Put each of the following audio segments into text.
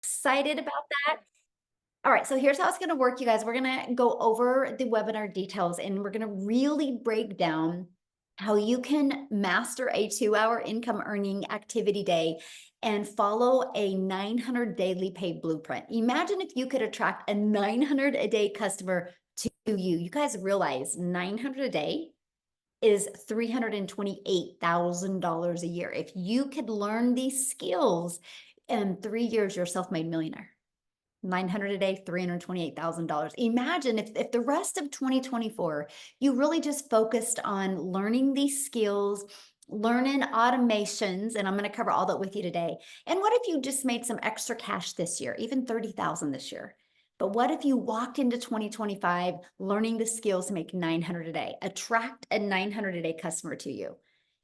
Excited about that. All right, so here's how it's going to work, you guys. We're going to go over the webinar details and we're going to really break down how you can master a 2-hour income earning activity day and follow a 900 daily pay blueprint. Imagine if you could attract a 900 a day customer to you. You guys realize 900 a day is $328,000 a year. If you could learn these skills in 3 years, you're a self-made millionaire. 900 a day, $328,000. Imagine if the rest of 2024, you really just focused on learning these skills, learning automations, and I'm going to cover all that with you today. And what if you just made some extra cash this year, even 30,000 this year? But what if you walked into 2025 learning the skills to make 900 a day, attract a 900 a day customer to you?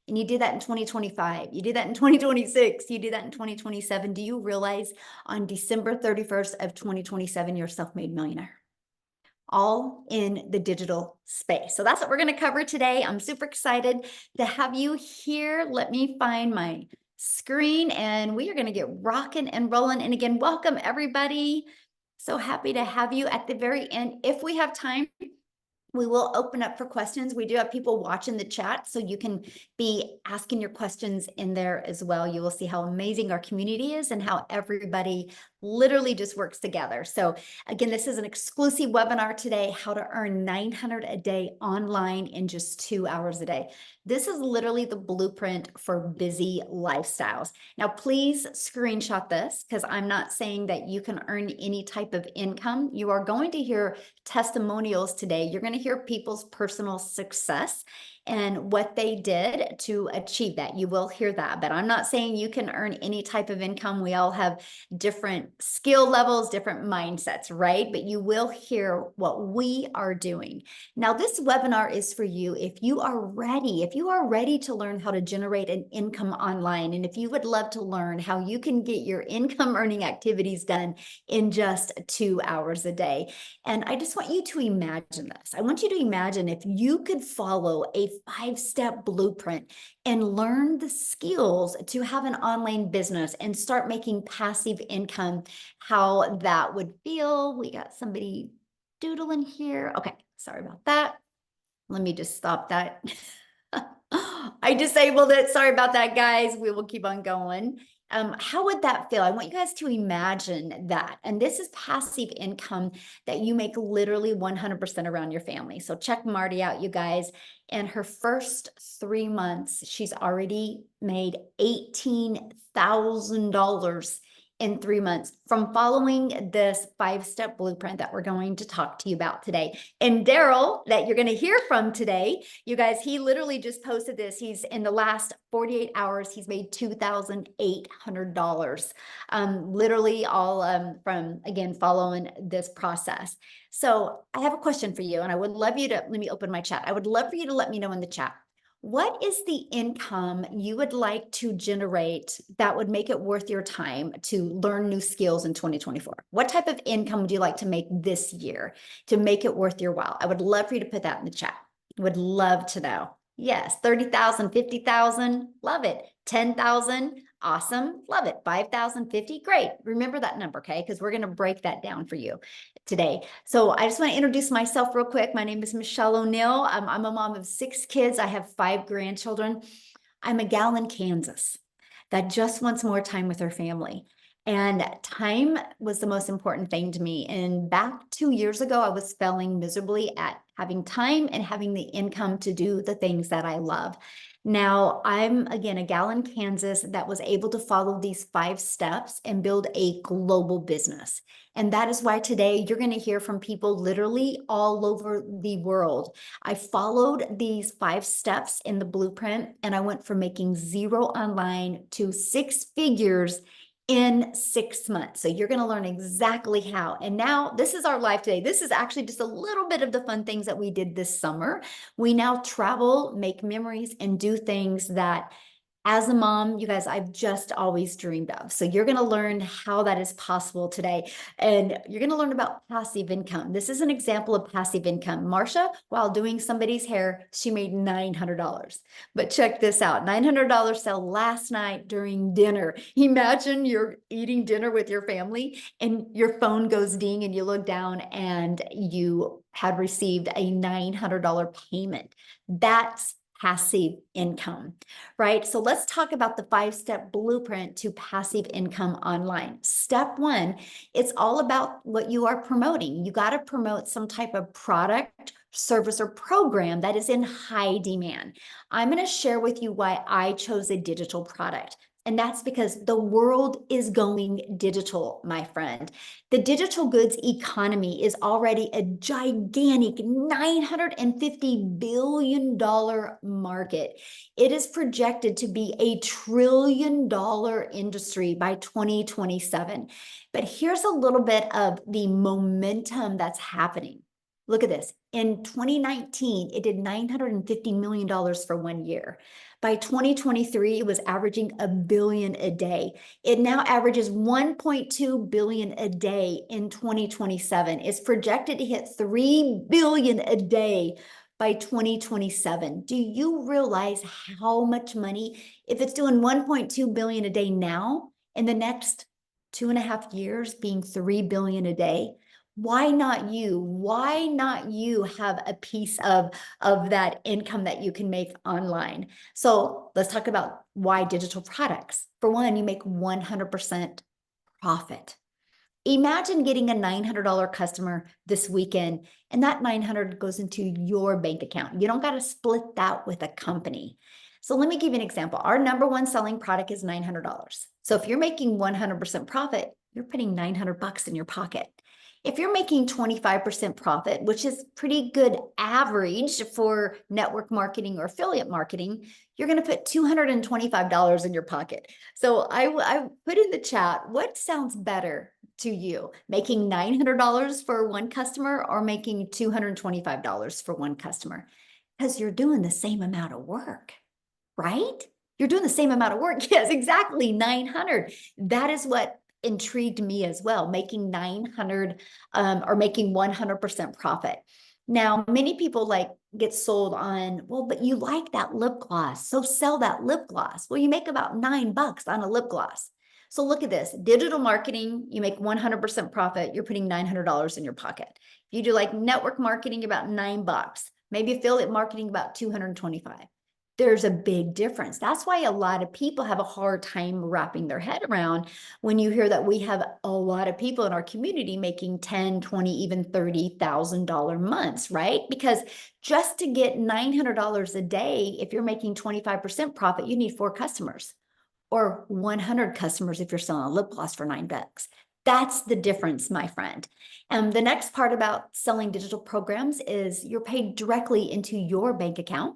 And you did that in 2025, you did that in 2026, you did that in 2027. Do you realize on December 31st of 2027, you're a self-made millionaire? All in the digital space. So that's what we're going to cover today. I'm super excited to have you here. Let me find my screen and we are going to get rocking and rolling. And again, welcome everybody. So happy to have you at the very end. If we have time, we will open up for questions. We do have people watching the chat, so you can be asking your questions in there as well. You will see how amazing our community is and how everybody literally just works together. So again, this is an exclusive webinar today, how to earn 900 a day online in just 2 hours a day. This is literally the blueprint for busy lifestyles. Now, please screenshot this because I'm not saying that you can earn any type of income. You are going to hear testimonials today. You're going to hear people's personal success and what they did to achieve that. You will hear that, but I'm not saying you can earn any type of income. We all have different skill levels, different mindsets, right? But you will hear what we are doing. Now, this webinar is for you if you are ready to learn how to generate an income online. And if you would love to learn how you can get your income earning activities done in just 2 hours a day. And I just want you to imagine this. I want you to imagine if you could follow a 5-step blueprint and learn the skills to have an online business and start making passive income, how that would feel. We got somebody doodling here. Okay, sorry about that. Let me just stop that. I disabled it. Sorry about that, guys. We will keep on going. How would that feel? I want you guys to imagine that. And this is passive income that you make literally 100% around your family. So check Marty out, you guys. In her first 3 months, she's already made $18,000 in 3 months from following this 5-step blueprint that we're going to talk to you about today. And Daryl, that you're going to hear from today, you guys, he literally just posted this. He's in the last 48 hours, he's made $2,800, literally all from, again, following this process. So I have a question for you, and I would love you to, let me open my chat. I would love for you to let me know in the chat. What is the income you would like to generate that would make it worth your time to learn new skills in 2024? What type of income would you like to make this year to make it worth your while? I would love for you to put that in the chat. Would love to know. Yes, 30,000, 50,000, love it. 10,000, awesome, love it. 5,000, 50, great. Remember that number, okay? Because we're going to break that down for you today. So I just want to introduce myself real quick. My name is Michelle O'Neill. I'm a mom of 6 kids. I have 5 grandchildren. I'm a gal in Kansas that just wants more time with her family. And time was the most important thing to me. And back 2 years ago, I was failing miserably at having time and having the income to do the things that I love. Now, I'm, again, a gal in Kansas that was able to follow these 5 steps and build a global business. And that is why today you're going to hear from people literally all over the world. I followed these 5 steps in the blueprint, and I went from making 0 online to 6 figures in 6 months. So you're going to learn exactly how. And now this is our life today. This is actually just a little bit of the fun things that we did this summer. We now travel, make memories, and do things that as a mom, you guys, I've just always dreamed of. So you're going to learn how that is possible today. And you're going to learn about passive income. This is an example of passive income. Marsha, while doing somebody's hair, she made $900. But check this out, $900 sale last night during dinner. Imagine you're eating dinner with your family and your phone goes ding and you look down and you had received a $900 payment. That's passive income, right? So let's talk about the 5-step blueprint to passive income online. Step 1, it's all about what you are promoting. You got to promote some type of product, service, or program that is in high demand. I'm going to share with you why I chose a digital product. And that's because the world is going digital, my friend. The digital goods economy is already a gigantic $950 billion market. It is projected to be a $1 trillion industry by 2027. But here's a little bit of the momentum that's happening. Look at this. In 2019, it did $950 million for 1 year. By 2023, it was averaging $1 billion a day. It now averages $1.2 billion a day in 2027. It's projected to hit $3 billion a day by 2027. Do you realize how much money, if it's doing 1.2 billion a day now, in the next 2.5 years being 3 billion a day? Why not you? Why not you have a piece of that income that you can make online? So let's talk about why digital products. For one, you make 100% profit. Imagine getting a $900 customer this weekend, and that 900 goes into your bank account. You don't got to split that with a company. So let me give you an example. Our number one selling product is $900. So if you're making 100% profit, you're putting $900 in your pocket. If you're making 25% profit, which is pretty good average for network marketing or affiliate marketing, you're going to put $225 in your pocket. So I put in the chat, what sounds better to you? Making $900 for one customer or making $225 for one customer? Because you're doing the same amount of work, right? You're doing the same amount of work. Yes, exactly, 900. That is what intrigued me as well, making 900 or making 100% profit. Now, many people get sold on, well, but you like that lip gloss, so sell that lip gloss. Well, you make about $9 on a lip gloss. So look at this, digital marketing, you make 100% profit, you're putting $900 in your pocket. If you do like network marketing, about $9, maybe affiliate marketing, about 225. There's a big difference. That's why a lot of people have a hard time wrapping their head around when you hear that we have a lot of people in our community making 10, 20, even $30,000 months, right? Because just to get $900 a day, if you're making 25% profit, you need 4 customers or 100 customers if you're selling a lip gloss for $9. That's the difference, my friend. And the next part about selling digital programs is you're paid directly into your bank account.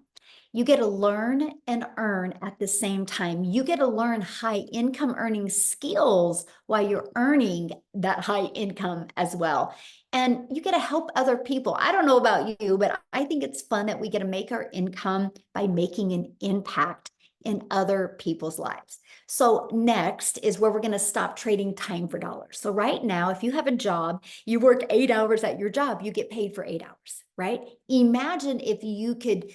You get to learn and earn at the same time. You get to learn high income earning skills while you're earning that high income as well. And you get to help other people. I don't know about you, but I think it's fun that we get to make our income by making an impact in other people's lives. So next is where we're going to stop trading time for dollars. So right now, if you have a job, you work 8 hours at your job, you get paid for 8 hours, right? Imagine if you could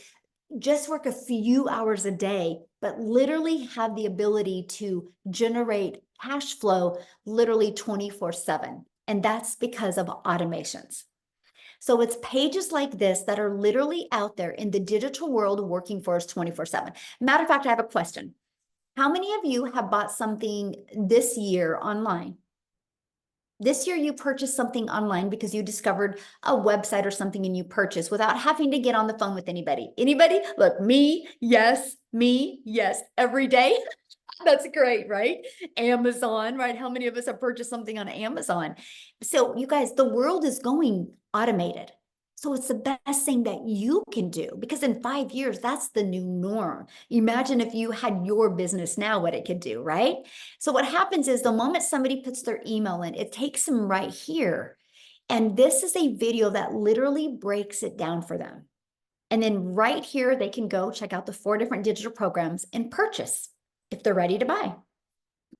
just work a few hours a day, but literally have the ability to generate cash flow literally 24/7. And that's because of automations. So it's pages like this that are literally out there in the digital world working for us 24/7. Matter of fact, I have a question. How many of you have bought something this year online? This year you purchased something online because you discovered a website or something and you purchased without having to get on the phone with anybody. Anybody? Look, me, yes, every day. That's great, right? Amazon, right? How many of us have purchased something on Amazon? So you guys, the world is going automated. So it's the best thing that you can do because in 5 years, that's the new norm. Imagine if you had your business now, what it could do, right? So what happens is the moment somebody puts their email in, it takes them right here. And this is a video that literally breaks it down for them. And then right here, they can go check out the 4 different digital programs and purchase. if they're ready to buy.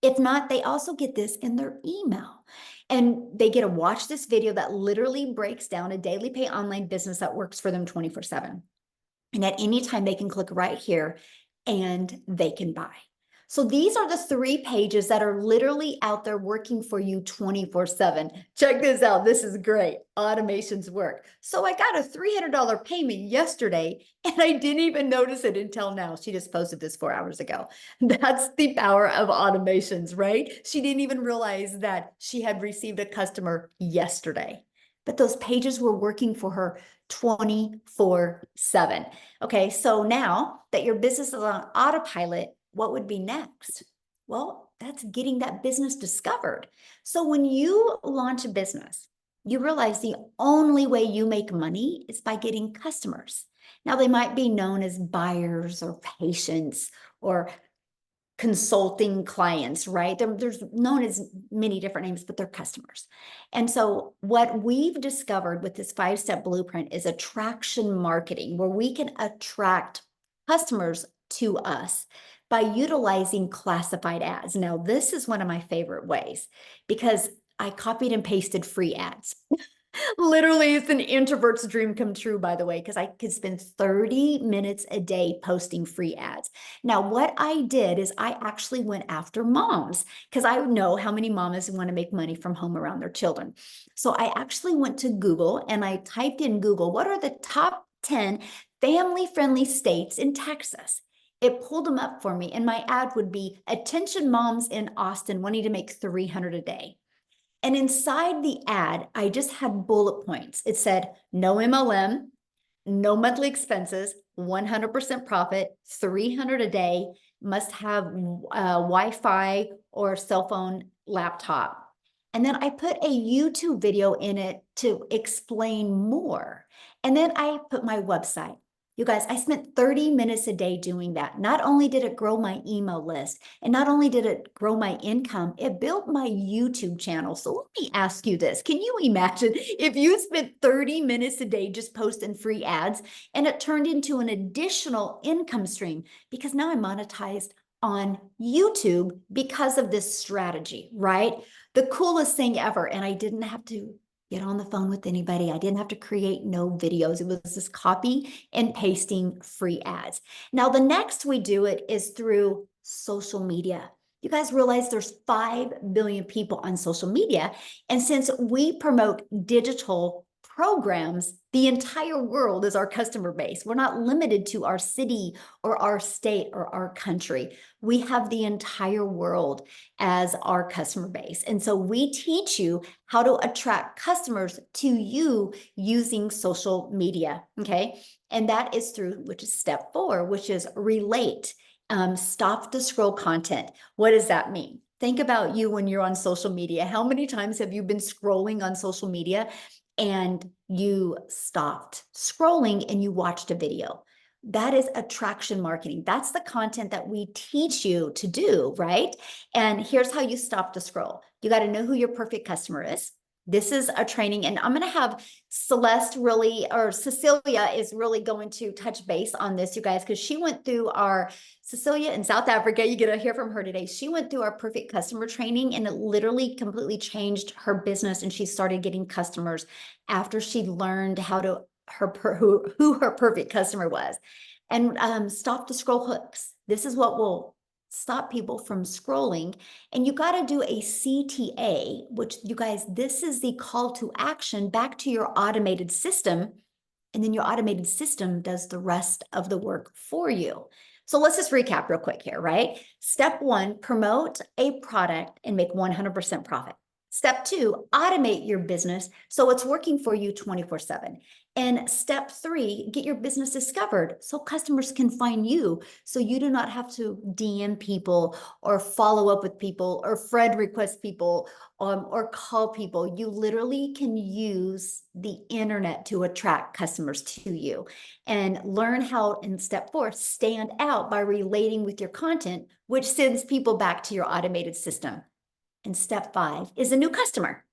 If not, they also get this in their email. And they get to watch this video that literally breaks down a daily pay online business that works for them 24/7. And at any time, they can click right here and they can buy. So these are the 3 pages that are literally out there working for you 24/7. Check this out. This is great. Automations work. So I got a $300 payment yesterday and I didn't even notice it until now. She just posted this 4 hours ago. That's the power of automations, right? She didn't even realize that she had received a customer yesterday, but those pages were working for her 24/7. Okay, so now that your business is on autopilot, what would be next? Well, that's getting that business discovered. So when you launch a business, you realize the only way you make money is by getting customers. Now, they might be known as buyers or patients or consulting clients, right? There's known as many different names, but they're customers. And so what we've discovered with this 5-step blueprint is attraction marketing, where we can attract customers to us by utilizing classified ads. Now, this is one of my favorite ways because I copied and pasted free ads. Literally, it's an introvert's dream come true, by the way, because I could spend 30 minutes a day posting free ads. Now, what I did is I actually went after moms because I know how many mamas want to make money from home around their children. So I actually went to Google and I typed in Google, what are the top 10 family-friendly states in Texas? It pulled them up for me, and my ad would be, attention moms in Austin wanting to make $300 a day. And inside the ad, I just had bullet points. It said, no MLM, no monthly expenses, 100% profit, 300 a day, must have Wi-Fi or cell phone laptop. And then I put a YouTube video in it to explain more. And then I put my website. You guys, I spent 30 minutes a day doing that. Not only did it grow my email list, and not only did it grow my income, it built my YouTube channel. So let me ask you this. Can you imagine if you spent 30 minutes a day just posting free ads and it turned into an additional income stream? Because now I'm monetized on YouTube because of this strategy, right? The coolest thing ever. And I didn't have to get on the phone with anybody. I didn't have to create no videos. It was just copy and pasting free ads. Now, the next we do it is through social media. You guys realize there's 5 billion people on social media. And since we promote digital programs, the entire world is our customer base. We're not limited to our city or our state or our country. We have the entire world as our customer base. And so we teach you how to attract customers to you using social media, okay? And that is through, which is step 4, which is relate. Stop the scroll content. What does that mean? Think about you when you're on social media. How many times have you been scrolling on social media and you stopped scrolling and you watched a video? That is attraction marketing. That's the content that we teach you to do, right? And here's how you stop the scroll. You got to know who your perfect customer is. This is a training, and I'm going to have Celeste really, or Cecilia is really going to touch base on this, you guys, because she went through our, Cecilia in South Africa, you get to hear from her today. She went through our perfect customer training and it literally completely changed her business, and she started getting customers after she learned how to, who her perfect customer was. And stop the scroll hooks. This is what will stop people from scrolling. And you got to do a CTA, which, you guys, this is the call to action back to your automated system. And then your automated system does the rest of the work for you. So let's just recap real quick here, right? Step 1, promote a product and make 100% profit. Step 2, automate your business so it's working for you 24/7. And step 3, get your business discovered so customers can find you, so you do not have to DM people or follow up with people or friend request people or call people. You literally can use the internet to attract customers to you, and learn how, in step 4, stand out by relating with your content, which sends people back to your automated system. And step 5 is a new customer.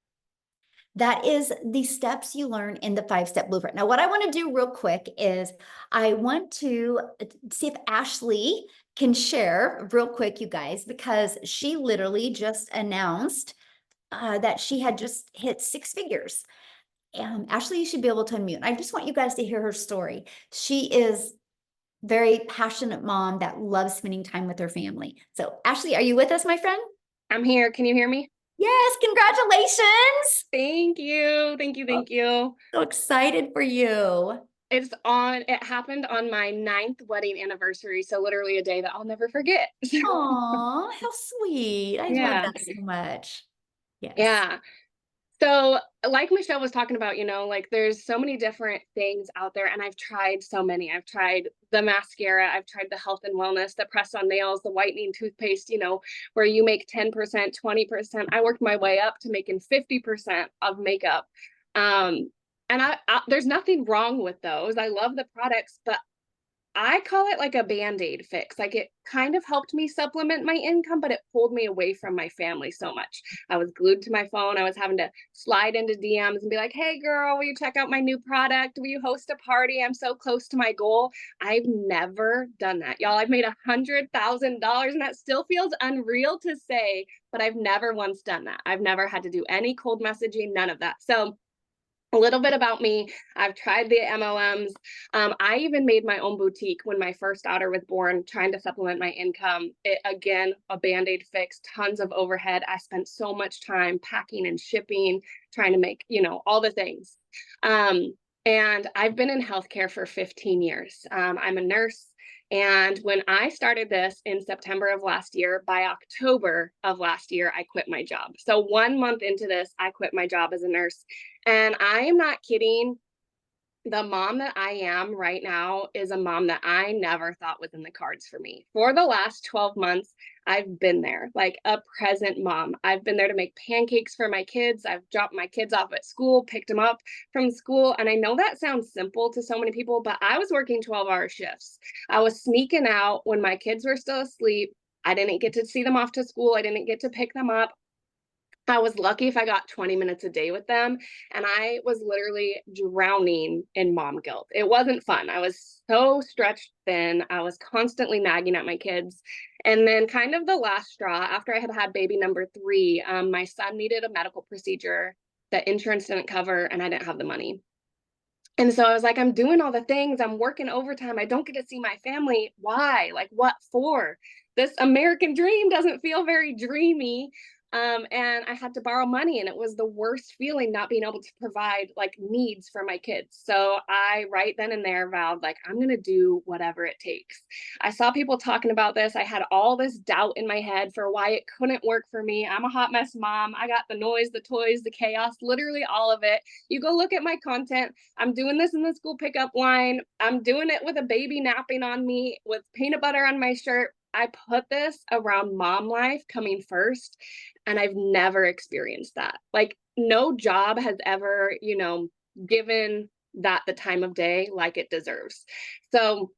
That is the steps you learn in the 5-step blueprint. Now, what I want to do real quick is I want to see if Ashley can share real quick, you guys, because she literally just announced that she had just hit 6 figures. Ashley, you should be able to unmute. I just want you guys to hear her story. She is very passionate mom that loves spending time with her family. So Ashley, are you with us, my friend? I'm here. Can you hear me? Yes, congratulations. Thank you. Thank you. Oh, Thank you. so excited for you. It happened on my 9th wedding anniversary. So literally a day that I'll never forget. Aw, how sweet. I love Yeah. that so much. Yes. Yeah. So, like Michelle was talking about, like there's so many different things out there, and I've tried so many. I've tried the mascara, I've tried the health and wellness, the press on nails, the whitening toothpaste, where you make 10%, 20%. I worked my way up to making 50% of makeup. And there's nothing wrong with those. I love the products, but I call it like a Band-Aid fix. Like it kind of helped me supplement my income, but it pulled me away from my family so much. I was glued to my phone. I was having to slide into DMs and be like, hey girl, will you check out my new product? Will you host a party? I'm so close to my goal. I've never done that. Y'all, I've made $100,000 and that still feels unreal to say, but I've never once done that. I've never had to do any cold messaging, none of that. So a little bit about me. I've tried the MLMs. I even made my own boutique when my first daughter was born, trying to supplement my income. Again, a Band-Aid fix, tons of overhead. I spent so much time packing and shipping, trying to make, all the things. And I've been in healthcare for 15 years. I'm a nurse. And when I started this in September of last year, by October of last year, I quit my job. So 1 month into this, I quit my job as a nurse. And I am not kidding. The mom that I am right now is a mom that I never thought was in the cards for me. For the last 12 months, I've been there, like a present mom. I've been there to make pancakes for my kids. I've dropped my kids off at school, picked them up from school. And I know that sounds simple to so many people, but I was working 12-hour shifts. I was sneaking out when my kids were still asleep. I didn't get to see them off to school. I didn't get to pick them up. I was lucky if I got 20 minutes a day with them. And I was literally drowning in mom guilt. It wasn't fun. I was so stretched thin. I was constantly nagging at my kids. And then, kind of the last straw, after I had had baby number 3, my son needed a medical procedure that insurance didn't cover, and I didn't have the money. And so I was like, I'm doing all the things. I'm working overtime. I don't get to see my family. Why? Like, what for? This American dream doesn't feel very dreamy. And I had to borrow money, and it was the worst feeling not being able to provide like needs for my kids. So I, right then and there, vowed like, I'm going to do whatever it takes. I saw people talking about this. I had all this doubt in my head for why it couldn't work for me. I'm a hot mess mom. I got the noise, the toys, the chaos, literally all of it. You go look at my content. I'm doing this in the school pickup line. I'm doing it with a baby napping on me, with peanut butter on my shirt. I put this around mom life coming first, and I've never experienced that. Like, no job has ever, given that the time of day like it deserves. So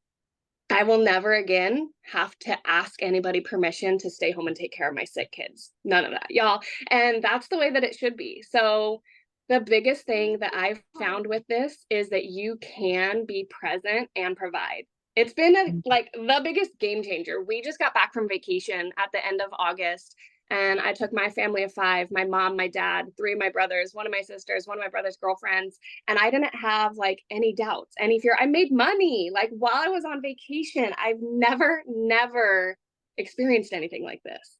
I will never again have to ask anybody permission to stay home and take care of my sick kids. None of that, y'all. And that's the way that it should be. So the biggest thing that I've found with this is that you can be present and provide. It's been like the biggest game changer. We just got back from vacation at the end of August, and I took my family of 5, my mom, my dad, 3 of my brothers, one of my sisters, one of my brother's girlfriends, and I didn't have like any doubts, any fear. I made money like while I was on vacation. I've never experienced anything like this.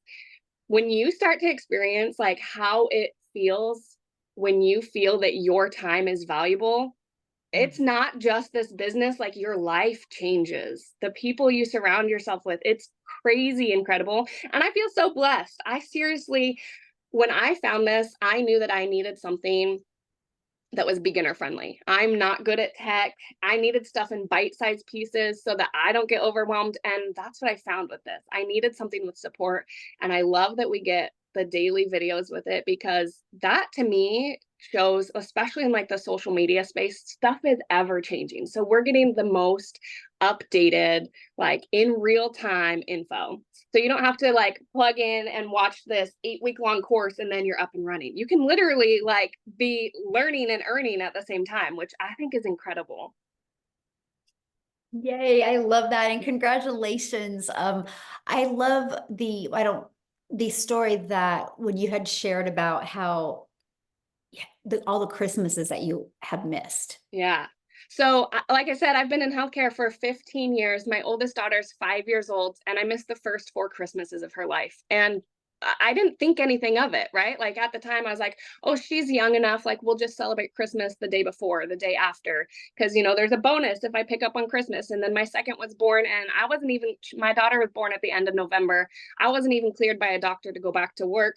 When you start to experience like how it feels when you feel that your time is valuable, it's not just this business, like your life changes. The people you surround yourself with, it's crazy incredible. And I feel so blessed. I seriously, when I found this, I knew that I needed something that was beginner friendly. I'm not good at tech. I needed stuff in bite-sized pieces so that I don't get overwhelmed. And that's what I found with this. I needed something with support. And I love that we get the daily videos with it, because that to me shows, especially in like the social media space, stuff is ever changing. So we're getting the most updated, like in real time info. So you don't have to like plug in and watch this 8-week long course and then you're up and running. You can literally like be learning and earning at the same time, which I think is incredible. Yay, I love that. And congratulations. I love the story that when you had shared about how all the Christmases that you had missed. Yeah. So, like I said, I've been in healthcare for 15 years. My oldest daughter's 5 years old, and I missed the first 4 Christmases of her life. And I didn't think anything of it, right? Like at the time, I was like, oh, she's young enough. Like, we'll just celebrate Christmas the day before, the day after. Cause, there's a bonus if I pick up on Christmas. And then my second was born, and I wasn't even, my daughter was born at the end of November. I wasn't even cleared by a doctor to go back to work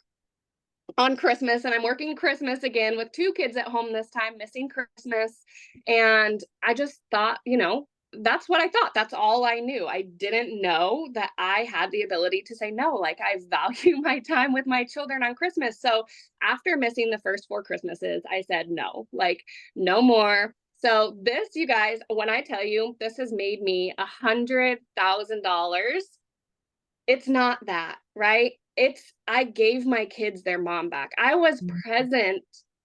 on Christmas, and I'm working Christmas again with 2 kids at home this time, missing Christmas. And I just thought, that's what I thought. That's all I knew. I didn't know that I had the ability to say no. Like, I value my time with my children on Christmas. So after missing the first 4 Christmases, I said no, like, no more. So this, you guys, when I tell you this has made me $100,000, it's not that, right? It's I gave my kids their mom back. I was present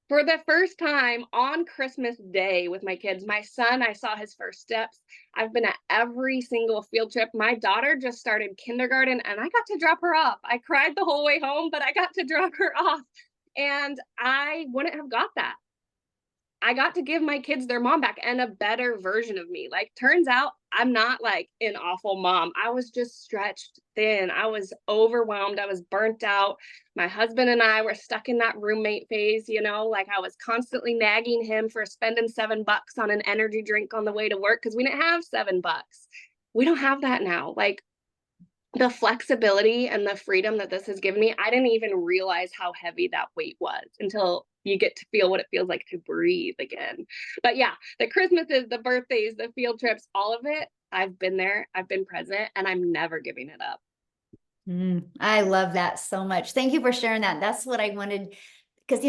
for the first time on Christmas Day with my kids. My son, I saw his first steps. I've been at every single field trip. My daughter just started kindergarten, and I got to drop her off. I cried the whole way home, but I got to drop her off. And I wouldn't have got that. I got to give my kids their mom back and a better version of me. Like, turns out I'm not like an awful mom. I was just stretched thin. I was overwhelmed. I was burnt out. My husband and I were stuck in that roommate phase, like I was constantly nagging him for spending $7 on an energy drink on the way to work because we didn't have $7. We don't have that now. Like, the flexibility and the freedom that this has given me, I didn't even realize how heavy that weight was until you get to feel what it feels like to breathe again. But yeah, the Christmases, the birthdays, the field trips, all of it, I've been there, I've been present, and I'm never giving it up. I love that so much. Thank you for sharing that. That's what I wanted because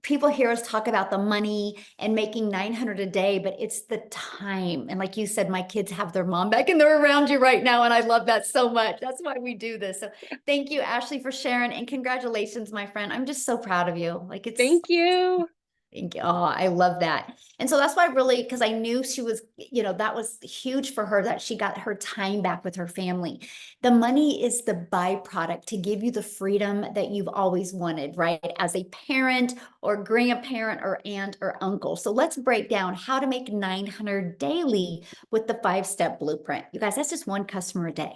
people hear us talk about the money and making 900 a day, but it's the time. And like you said, my kids have their mom back and they're around you right now. And I love that so much. That's why we do this. So thank you, Ashley, for sharing, and congratulations, my friend. I'm just so proud of you. Like it's Thank you. Thank you. Oh, I love that. And so that's why because I knew she was, that was huge for her that she got her time back with her family. The money is the byproduct to give you the freedom that you've always wanted, right? As a parent or grandparent or aunt or uncle. So let's break down how to make 900 daily with the 5-step blueprint. You guys, that's just one customer a day.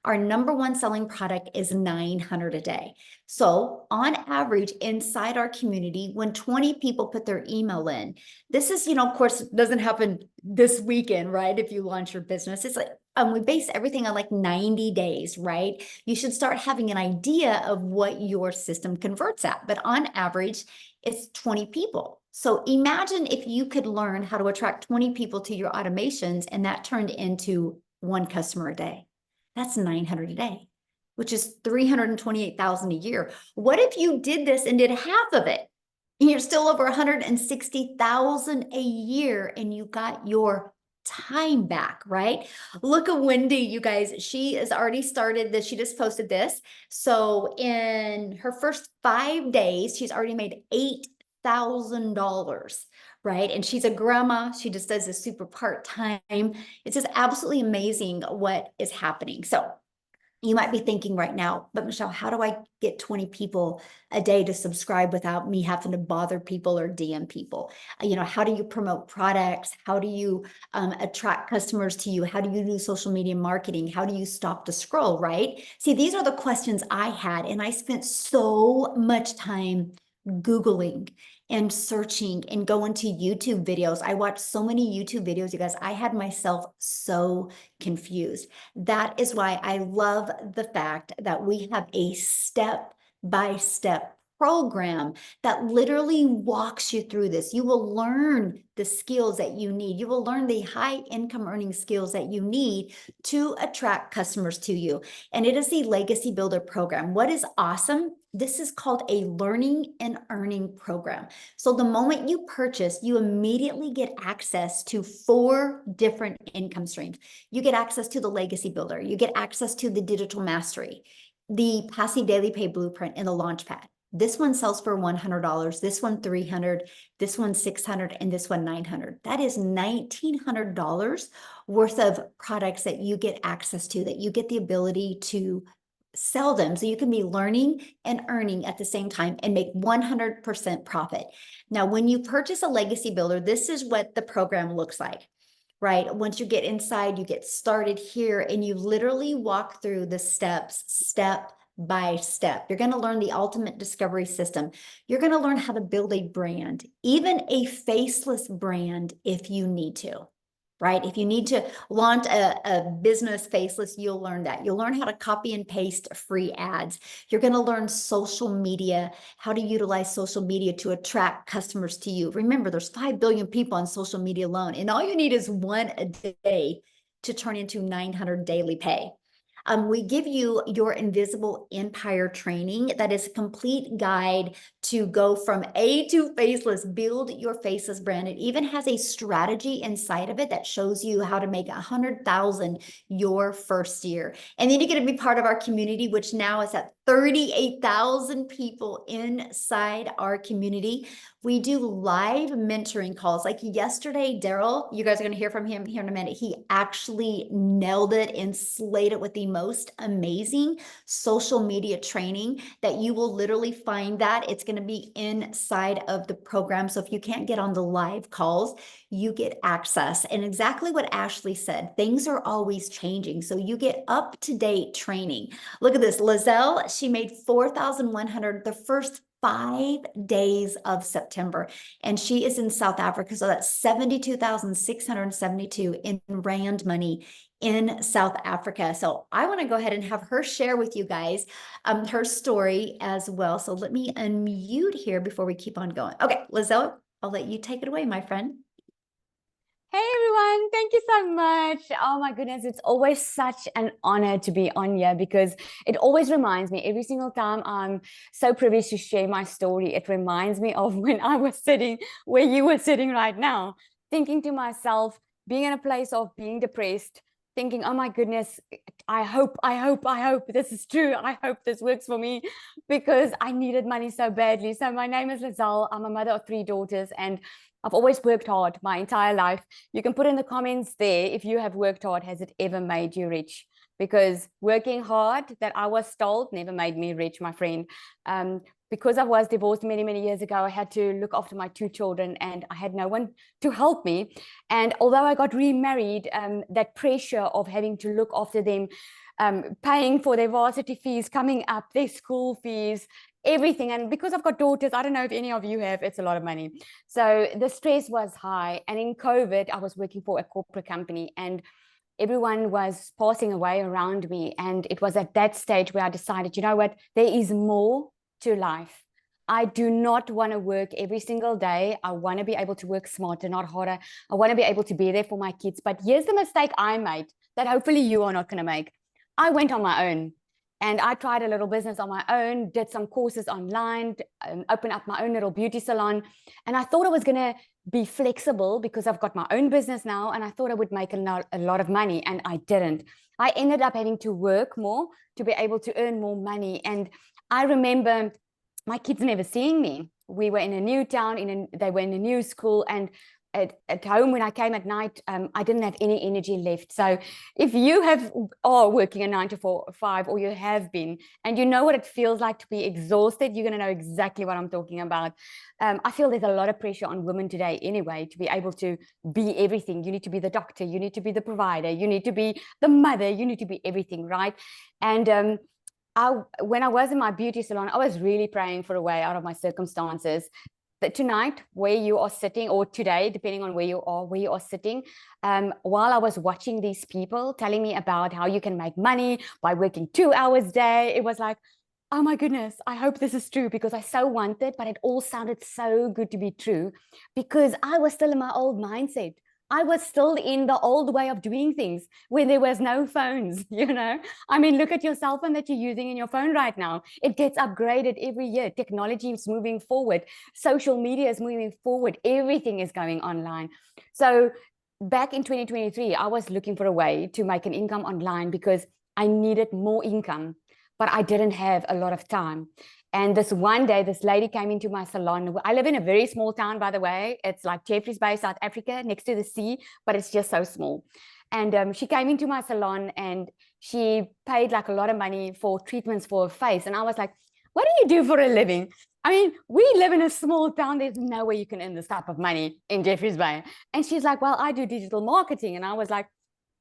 Our number one selling product is 900 a day. So on average, inside our community, when 20 people put their email in, this is, of course, it doesn't happen this weekend, right? If you launch your business, it's like, we base everything on like 90 days, right? You should start having an idea of what your system converts at. But on average, it's 20 people. So imagine if you could learn how to attract 20 people to your automations and that turned into one customer a day. That's 900 a day, which is 328,000 a year. What if you did this and did half of it? And you're still over 160,000 a year and you got your time back, right? Look at Wendy, you guys. She has already started this. She just posted this. So in her first 5 days, she's already made $8,000, right? And she's a grandma. She just does this super part-time. It's just absolutely amazing what is happening. So you might be thinking right now, but Michelle, how do I get 20 people a day to subscribe without me having to bother people or DM people? How do you promote products? How do you attract customers to you? How do you do social media marketing? How do you stop the scroll, right? See, these are the questions I had, and I spent so much time Googling and searching and going to YouTube videos. I watched so many YouTube videos, you guys. I had myself so confused. That is why I love the fact that we have a step-by-step program that literally walks you through this. You will learn the skills that you need. You will learn the high income earning skills that you need to attract customers to you. And it is the Legacy Builder program. What is awesome? This is called a learning and earning program. So the moment you purchase, you immediately get access to 4 different income streams. You get access to the Legacy Builder. You get access to the Digital Mastery, the Passive Daily Pay Blueprint, and the Launchpad. This one sells for $100, this one $300, this one $600, and this one $900. That is $1,900 worth of products that you get access to, that you get the ability to sell them. So you can be learning and earning at the same time and make 100% profit. Now, when you purchase a legacy builder, this is what the program looks like, right? Once you get inside, you get started here and you literally walk through the steps, step by step. You're going to learn the ultimate discovery system. You're going to learn how to build a brand, even a faceless brand if you need to, right? If you need to launch a business faceless, you'll learn that. You'll learn how to copy and paste free ads. You're going to learn social media, how to utilize social media to attract customers to you. Remember, there's 5 billion people on social media alone, and all you need is one a day to turn into 900 daily pay. We give you your invisible empire training. That is a complete guide to go from A to faceless, build your faceless brand. It even has a strategy inside of it that shows you how to make 100,000 your first year. And then you get to be part of our community, which now is at 38,000 people inside our community. We do live mentoring calls. Like yesterday, Daryl, you guys are going to hear from him here in a minute. He actually nailed it and slayed it with the most amazing social media training that you will literally find that. It's going to be inside of the program. So if you can't get on the live calls, you get access. And exactly what Ashley said, things are always changing. So you get up-to-date training. Look at this. Lizelle, she made 4,100 the first 5 days of September, and she is in South Africa. So that's 72,672 in rand money in South Africa. So I want to go ahead and have her share with you guys her story as well. So let me unmute here before we keep on going. Okay, Lizelle, I'll let you take it away, my friend. Hey everyone, thank you so much. Oh my goodness, it's always such an honor to be on here because it always reminds me every single time I'm so privileged to share my story. It reminds me of when I was sitting where you were sitting right now, thinking to myself, being in a place of being depressed, thinking, oh my goodness, I hope this is true. I hope this works for me because I needed money so badly. So my name is Lizelle. I'm a mother of 3 daughters and I've always worked hard my entire life. You can put in the comments there if you have worked hard, has it ever made you rich? Because working hard, that I was told, never made me rich, my friend. Because I was divorced many, many years ago, I had to look after my 2 children and I had no one to help me. And although I got remarried, that pressure of having to look after them, paying for their varsity fees, coming up, their school fees, everything. And because I've got daughters, I don't know if any of you have, it's a lot of money. So the stress was high. And in COVID, I was working for a corporate company and everyone was passing away around me. And it was at that stage where I decided, you know what, there is more to life. I do not want to work every single day. I want to be able to work smarter, not harder. I want to be able to be there for my kids. But here's the mistake I made that hopefully you are not going to make. I went on my own. And I tried a little business on my own, did some courses online, opened up my own little beauty salon. And I thought I was going to be flexible because I've got my own business now. And I thought I would make a lot of money. And I didn't. I ended up having to work more to be able to earn more money. And I remember my kids never seeing me. We were in a new town, they were in a new school. And at home when I came at night, I didn't have any energy left. So if you are working a 9 to 5 or you have been, and you know what it feels like to be exhausted, you're going to know exactly what I'm talking about. I feel there's a lot of pressure on women today anyway, to be able to be everything. You need to be the doctor, you need to be the provider, you need to be the mother, you need to be everything, right? And when I was in my beauty salon, I was really praying for a way out of my circumstances. That tonight, where you are sitting, or today, depending on where you are sitting, while I was watching these people telling me about how you can make money by working 2 hours a day, it was like, oh my goodness, I hope this is true, because I so wanted, but it all sounded so good to be true because I was still in my old mindset. I was still in the old way of doing things when there was no phones, you know. I mean, look at your cell phone that you're using in your phone right now. It gets upgraded every year. Technology is moving forward. Social media is moving forward. Everything is going online. So back in 2023, I was looking for a way to make an income online because I needed more income, but I didn't have a lot of time. And this one day, this lady came into my salon. I live in a very small town, by the way. It's like Jeffreys Bay, South Africa, next to the sea, but it's just so small. And she came into my salon and she paid like a lot of money for treatments for her face. And I was like, what do you do for a living? I mean, we live in a small town. There's no way you can earn this type of money in Jeffreys Bay. And she's like, well, I do digital marketing. And I was like,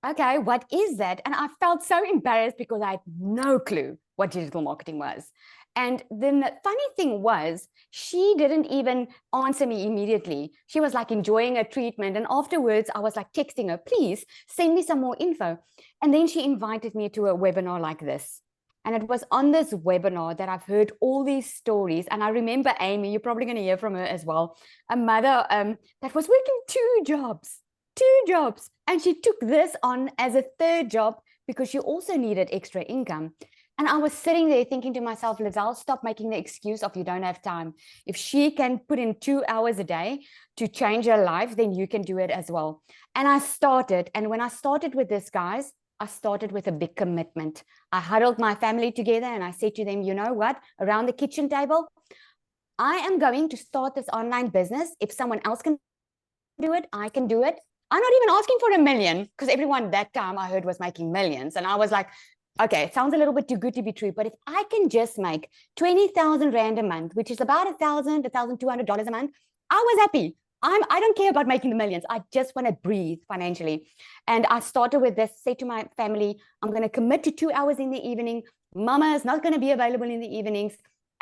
okay, what is that? And I felt so embarrassed because I had no clue what digital marketing was. And then the funny thing was, she didn't even answer me immediately. She was like enjoying a treatment. And afterwards, I was like texting her, please send me some more info. And then she invited me to a webinar like this. And it was on this webinar that I've heard all these stories. And I remember Amy, you're probably going to hear from her as well, a mother that was working two jobs. And she took this on as a third job because she also needed extra income. And I was sitting there thinking to myself, Lizelle, stop making the excuse of you don't have time. If she can put in 2 hours a day to change her life, then you can do it as well. And I started. And when I started with this, guys, I started with a big commitment. I huddled my family together and I said to them, you know what, around the kitchen table, I am going to start this online business. If someone else can do it, I can do it. I'm not even asking for $1 million because everyone that time I heard was making millions. And I was like, okay, it sounds a little bit too good to be true, but if I can just make 20,000 Rand a month, which is about $1,000, $1,200 a month, I was happy. I don't care about making the millions. I just want to breathe financially. And I started with this, say to my family, I'm going to commit to 2 hours in the evening. Mama is not going to be available in the evenings.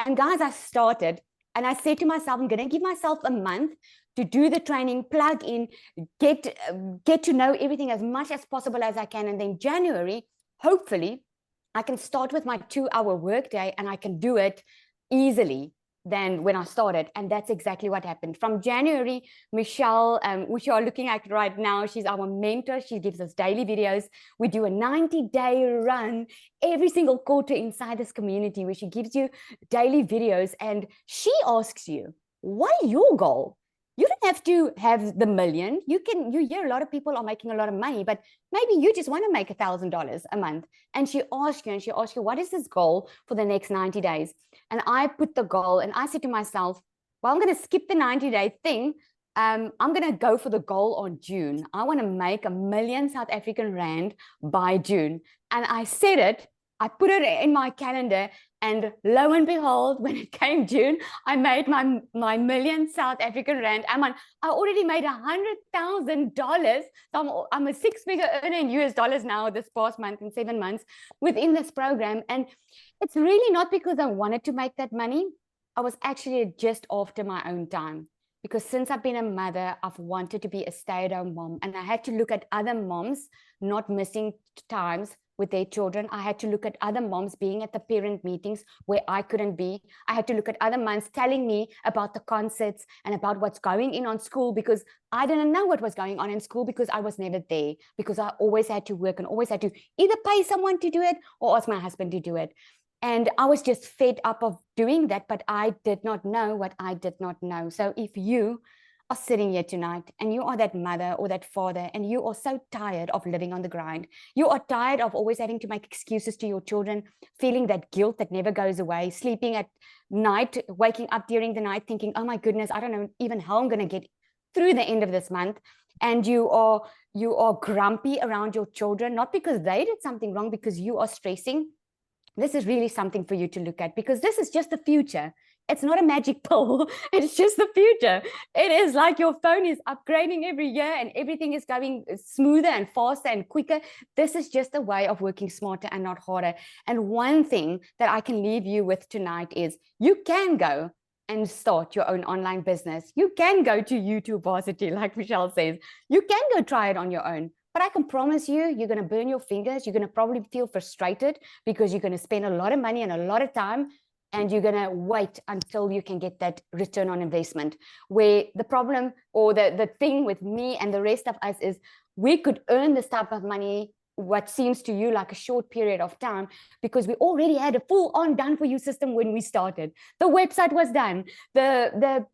And guys, I started and I said to myself, I'm going to give myself a month to do the training, plug in, get to know everything as much as possible as I can. And then January, hopefully, I can start with my 2-hour workday and I can do it easily than when I started. And that's exactly what happened. From January, Michelle, which you are looking at right now, she's our mentor. She gives us daily videos. We do a 90-day run every single quarter inside this community where she gives you daily videos and she asks you, what is your goal? You don't have to have the million. You hear a lot of people are making a lot of money, but maybe you just want to make $1,000 a month. And she asks you, what is this goal for the next 90 days? And I put the goal and I said to myself, well, I'm going to skip the 90-day thing. I'm going to go for the goal on June. I want to make $1 million South African Rand by June. And I said it, I put it in my calendar. And lo and behold, when it came June, I made my $1 million South African Rand. I already made $100,000. So I'm a 6-figure earner in US dollars now this past month in 7 months within this program. And it's really not because I wanted to make that money. I was actually just after my own time. Because since I've been a mother, I've wanted to be a stay-at-home mom. And I had to look at other moms not missing times with their children. I had to look at other moms being at the parent meetings where I couldn't be. I had to look at other moms telling me about the concerts and about what's going on school because I didn't know what was going on in school because I was never there, because I always had to work and always had to either pay someone to do it or ask my husband to do it. And I was just fed up of doing that, but I did not know what I did not know. So if you are sitting here tonight and you are that mother or that father and you are so tired of living on the grind, you are tired of always having to make excuses to your children, feeling that guilt that never goes away, sleeping at night, waking up during the night thinking, oh my goodness, I don't know even how I'm going to get through the end of this month. And you are grumpy around your children, not because they did something wrong, because you are stressing. This is really something for you to look at, because this is just the future. It's not a magic pill. It's just the future. It is like your phone is upgrading every year and everything is going smoother and faster and quicker. This is just a way of working smarter and not harder. And one thing that I can leave you with tonight is you can go and start your own online business. You can go to YouTube Varsity, like Michelle says. You can go try it on your own. But I can promise you, you're going to burn your fingers. You're going to probably feel frustrated because you're going to spend a lot of money and a lot of time, and you're going to wait until you can get that return on investment. Where the problem or the thing with me and the rest of us is we could earn this type of money, what seems to you like a short period of time, because we already had a full-on done-for-you system when we started. The website was done. The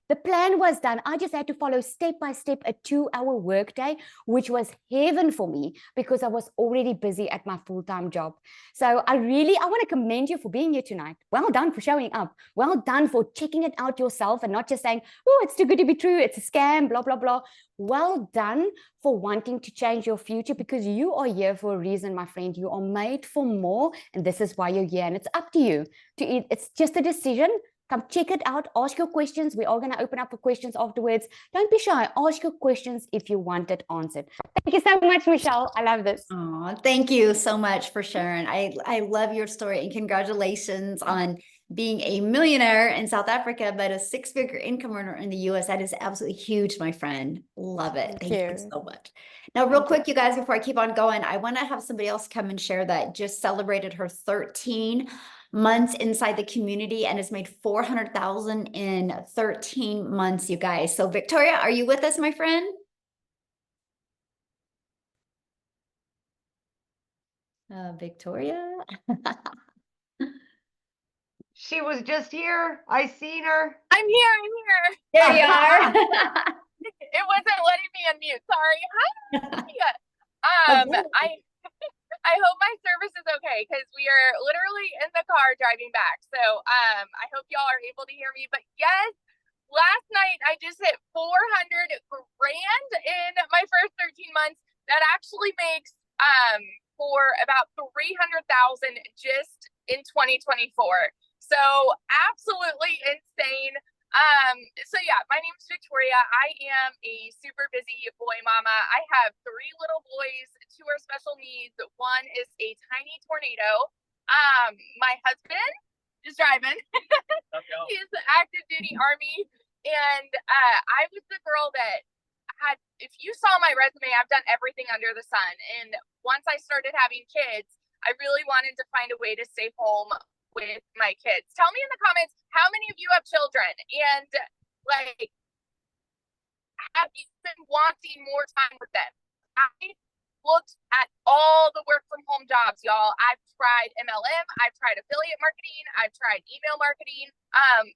The plan was done. I just had to follow step by step a 2-hour workday, which was heaven for me because I was already busy at my full-time job. So I want to commend you for being here tonight. Well done for showing up. Well done for checking it out yourself and not just saying, oh, it's too good to be true. It's a scam, blah, blah, blah. Well done for wanting to change your future, because you are here for a reason, my friend. You are made for more, and this is why you're here. And it's up to you to eat. It's just a decision. Come check it out. Ask your questions. We are going to open up for questions afterwards. Don't be shy. Ask your questions if you want it answered. Thank you so much, Michelle. I love this. Oh, thank you so much for sharing. I love your story, and congratulations on being a millionaire in South Africa, but a 6-figure income earner in the US. That is absolutely huge, my friend. Love it. Thank you so much. Now, real quick, you guys, before I keep on going, I want to have somebody else come and share that just celebrated her 13 months inside the community and has made 400,000 in 13 months, you guys. So Victoria, are you with us, my friend? Victoria? She was just here. I seen her. I'm here. There you are. It wasn't letting me unmute. Sorry. Hi. I hope my service is okay because we are literally in the car driving back. So I hope y'all are able to hear me. But yes, last night I just hit 400 grand in my first 13 months. That actually makes for about 300,000 just in 2024. So absolutely insane. So yeah, my name is Victoria. I am a super busy boy mama. I have 3 little boys, 2 are special needs. 1 is a tiny tornado. My husband is driving. He's active duty Army. And I was the girl that had, if you saw my resume, I've done everything under the sun. And once I started having kids, I really wanted to find a way to stay home with my kids. Tell me in the comments, how many of you have children? And like, have you been wanting more time with them? I looked at all the work from home jobs, y'all. I've tried MLM, I've tried affiliate marketing, I've tried email marketing,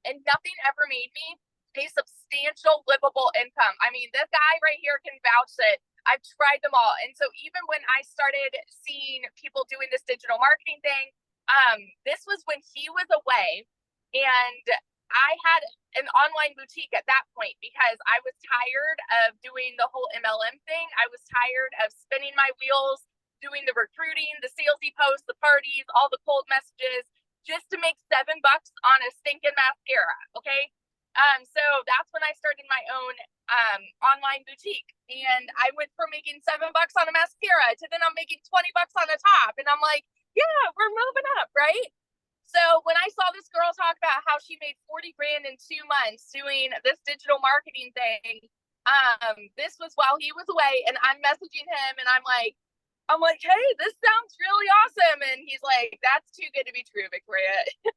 and nothing ever made me a substantial livable income. I mean, this guy right here can vouch that I've tried them all. And so even when I started seeing people doing this digital marketing thing, this was when he was away, and I had an online boutique at that point because I was tired of doing the whole MLM thing. I was tired of spinning my wheels, doing the recruiting, the salesy posts, the parties, all the cold messages, just to make $7 on a stinking mascara. Okay. So that's when I started my own online boutique, and I went from making $7 on a mascara to then I'm making $20 on a top, and I'm like, yeah, we're moving up, right? So when I saw this girl talk about how she made 40 grand in 2 months doing this digital marketing thing, this was while he was away, and I'm messaging him, and I'm like, hey, this sounds really awesome. And he's like, that's too good to be true, Victoria.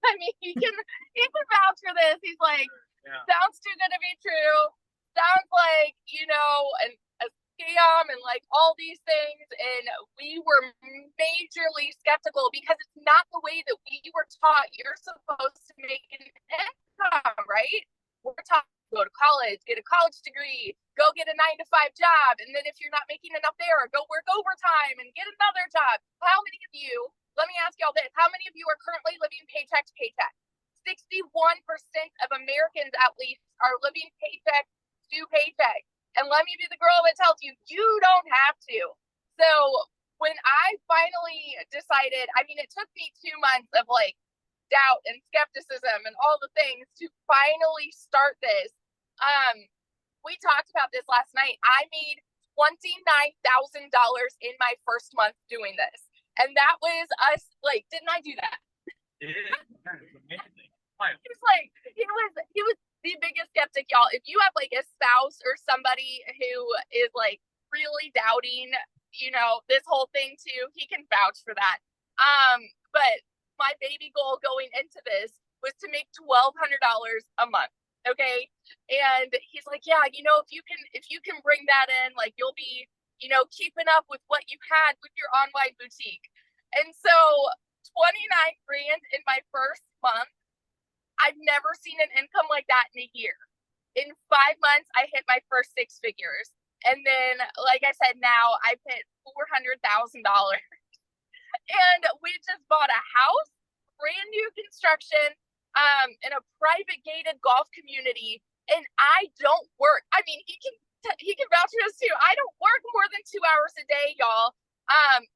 I mean, he can vouch for this. He's like, sounds too good to be true. Sounds like, a scam and like all these things. And we were majorly skeptical because it's not the way that we were taught. You're supposed to make an income, right? We're taught to go to college, get a college degree, go get a 9-to-5 job. And then if you're not making enough there, go work overtime and get another job. How many of you, let me ask y'all this, how many of you are currently living paycheck to paycheck? 61% of Americans, at least, are living paycheck to paycheck. And let me be the girl that tells you, you don't have to. So when I finally decided, I mean, it took me 2 months of like doubt and skepticism and all the things to finally start this. We talked about this last night. I made $29,000 in my first month doing this. And that was us, like, didn't I do that? It is. That's amazing. He was the biggest skeptic, y'all. If you have like a spouse or somebody who is like really doubting, this whole thing too, he can vouch for that. But my baby goal going into this was to make $1,200 a month. Okay. And he's like, yeah, if you can bring that in, like you'll be, keeping up with what you had with your online boutique. And so 29 grand in my first month. I've never seen an income like that in a year. In 5 months, I hit my first 6 figures. And then, like I said, now I've hit $400,000. And we just bought a house, brand new construction, in a private gated golf community. And I don't work. I mean, he can vouch for this too. I don't work more than 2 hours a day, y'all.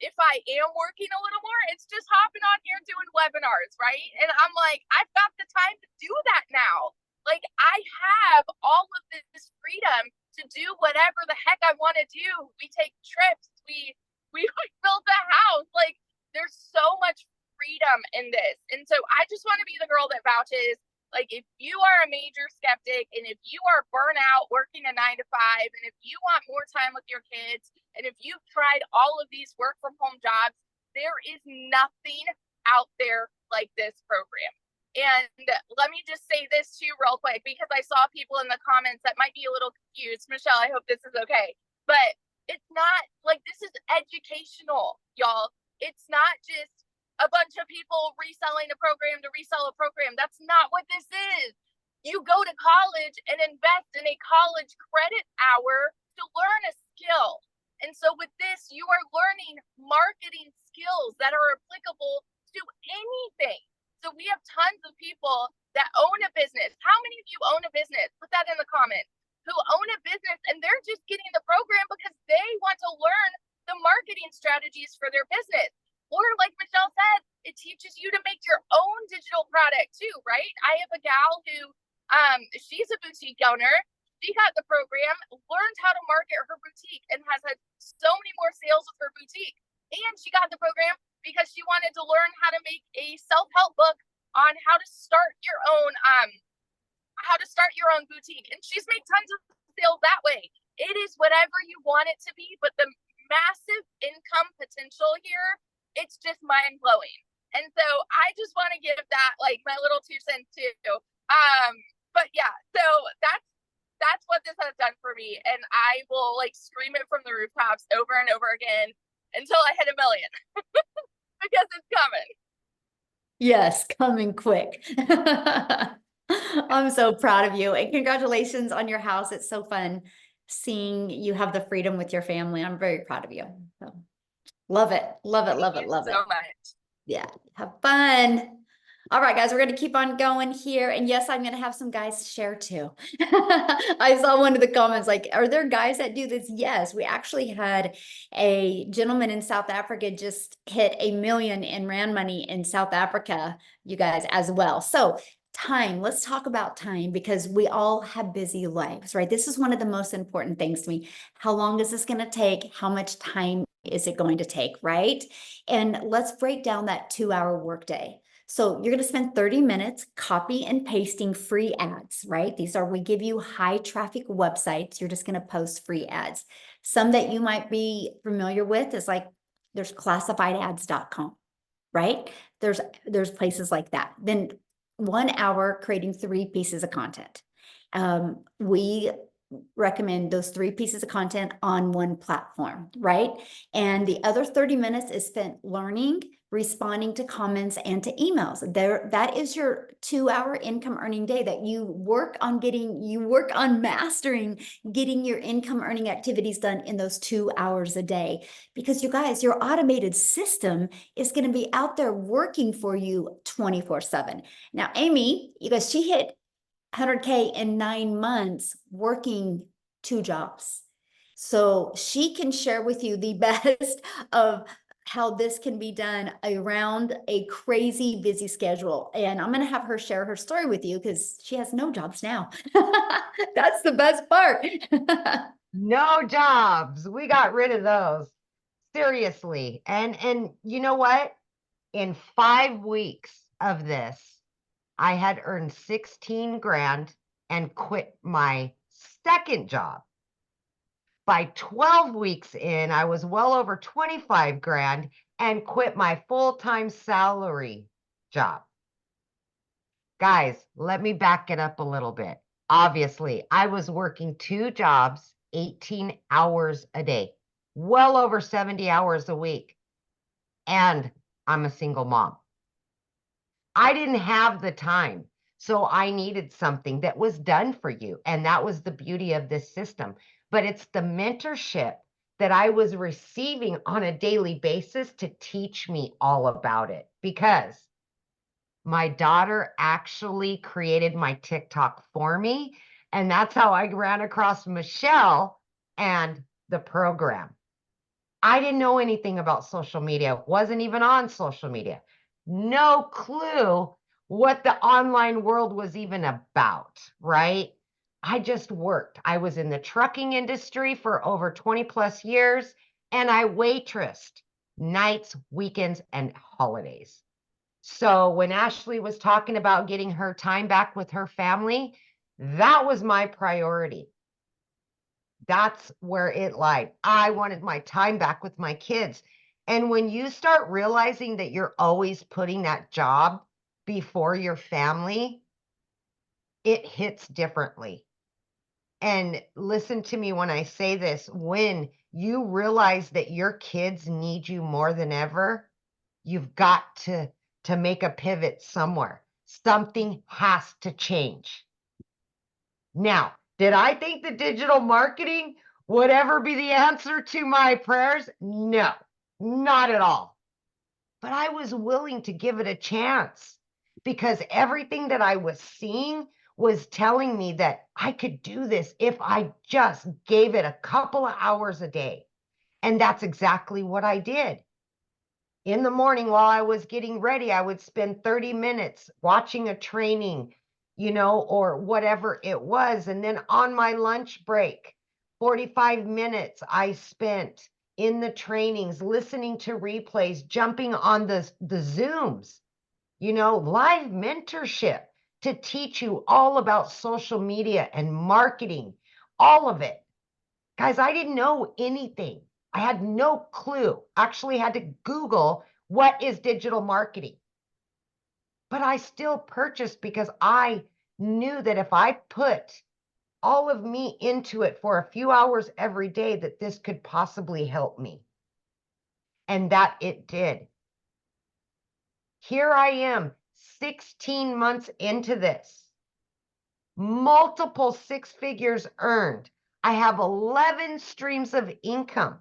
If I am working a little more, it's just hopping on here doing webinars, right? And I'm like, I've got the time to do that now. Like, I have all of this freedom to do whatever the heck I want to do. We take trips. We built a house. Like, there's so much freedom in this. And so I just want to be the girl that vouches. Like, if you are a major skeptic and if you are burnt out working a 9 to 5, and if you want more time with your kids, and if you've tried all of these work from home jobs, there is nothing out there like this program. And let me just say this too real quick, because I saw people in the comments that might be a little confused. Michelle, I hope this is okay. But it's not like, this is educational, y'all. It's not just a bunch of people reselling a program to resell a program. That's not what this is. You go to college and invest in a college credit hour to learn a skill. And so with this, you are learning marketing skills that are applicable to anything. So we have tons of people that own a business. How many of you own a business? Put that in the comments. Who own a business and they're just getting the program because they want to learn the marketing strategies for their business. Or like Michelle said, it teaches you to make your own digital product too, right? I have a gal who, she's a boutique owner. She got the program, learned how to market her boutique, and has had so many more sales with her boutique. And she got the program because she wanted to learn how to make a self-help book on how to start your own, boutique. And she's made tons of sales that way. It is whatever you want it to be, but the massive income potential here, it's just mind blowing. And so I just want to give that like my little 2 cents too. But yeah, so that's what this has done for me. And I will like scream it from the rooftops over and over again until I hit 1 million because it's coming. Yes, coming quick. I'm so proud of you, and congratulations on your house. It's so fun seeing you have the freedom with your family. I'm very proud of you. So, love it. Love it. Love it. Love it. So much. Yeah. Have fun. All right, guys, we're going to keep on going here. And yes, I'm going to have some guys share too. I saw one of the comments like, are there guys that do this? Yes, we actually had a gentleman in South Africa just hit 1 million in rand money in South Africa, you guys, as well. So time, let's talk about time, because we all have busy lives, right? This is one of the most important things to me. How long is this going to take? How much time is it going to take, right? And let's break down that 2-hour workday. So you're going to spend 30 minutes copy and pasting free ads, right? We give you high traffic websites. You're just going to post free ads. Some that you might be familiar with is like, there's classifiedads.com, right? There's places like that. Then 1 hour creating 3 pieces of content. We recommend those 3 pieces of content on one platform, right? And the other 30 minutes is spent learning, responding to comments and to emails. That is your 2-hour income earning day that you work on mastering, getting your income earning activities done in those 2 hours a day. Because you guys, your automated system is going to be out there working for you 24/7. Now, Amy, you guys, she hit 100K in 9 months working 2 jobs. So she can share with you the best of how this can be done around a crazy busy schedule. And I'm going to have her share her story with you because she has no jobs now. That's the best part. No jobs. We got rid of those. Seriously. And you know what? In 5 weeks of this, I had earned 16 grand and quit my second job. By 12 weeks in, I was well over 25 grand and quit my full-time salary job. Guys, let me back it up a little bit. Obviously, I was working 2 jobs, 18 hours a day, well over 70 hours a week. And I'm a single mom. I didn't have the time. So I needed something that was done for you. And that was the beauty of this system. But it's the mentorship that I was receiving on a daily basis to teach me all about it, because my daughter actually created my TikTok for me. And that's how I ran across Michelle and the program. I didn't know anything about social media, wasn't even on social media. No clue what the online world was even about, right? I just worked. I was in the trucking industry for over 20 plus years, and I waitressed nights, weekends, and holidays. So when Ashley was talking about getting her time back with her family, that was my priority. That's where it lied. I wanted my time back with my kids. And when you start realizing that you're always putting that job before your family, it hits differently. And listen to me when I say this, when you realize that your kids need you more than ever, you've got to make a pivot somewhere. Something has to change. Now, did I think that digital marketing would ever be the answer to my prayers? No, not at all. But I was willing to give it a chance, because everything that I was seeing was telling me that I could do this if I just gave it a couple of hours a day. And that's exactly what I did. In the morning while I was getting ready, I would spend 30 minutes watching a training, or whatever it was. And then on my lunch break, 45 minutes I spent in the trainings, listening to replays, jumping on the Zooms, live mentorship to teach you all about social media and marketing, all of it. Guys, I didn't know anything. I had no clue. Actually had to Google what is digital marketing. But I still purchased because I knew that if I put all of me into it for a few hours every day, that this could possibly help me. And that it did. Here I am, 16 months into this. Multiple six figures earned. I have 11 streams of income.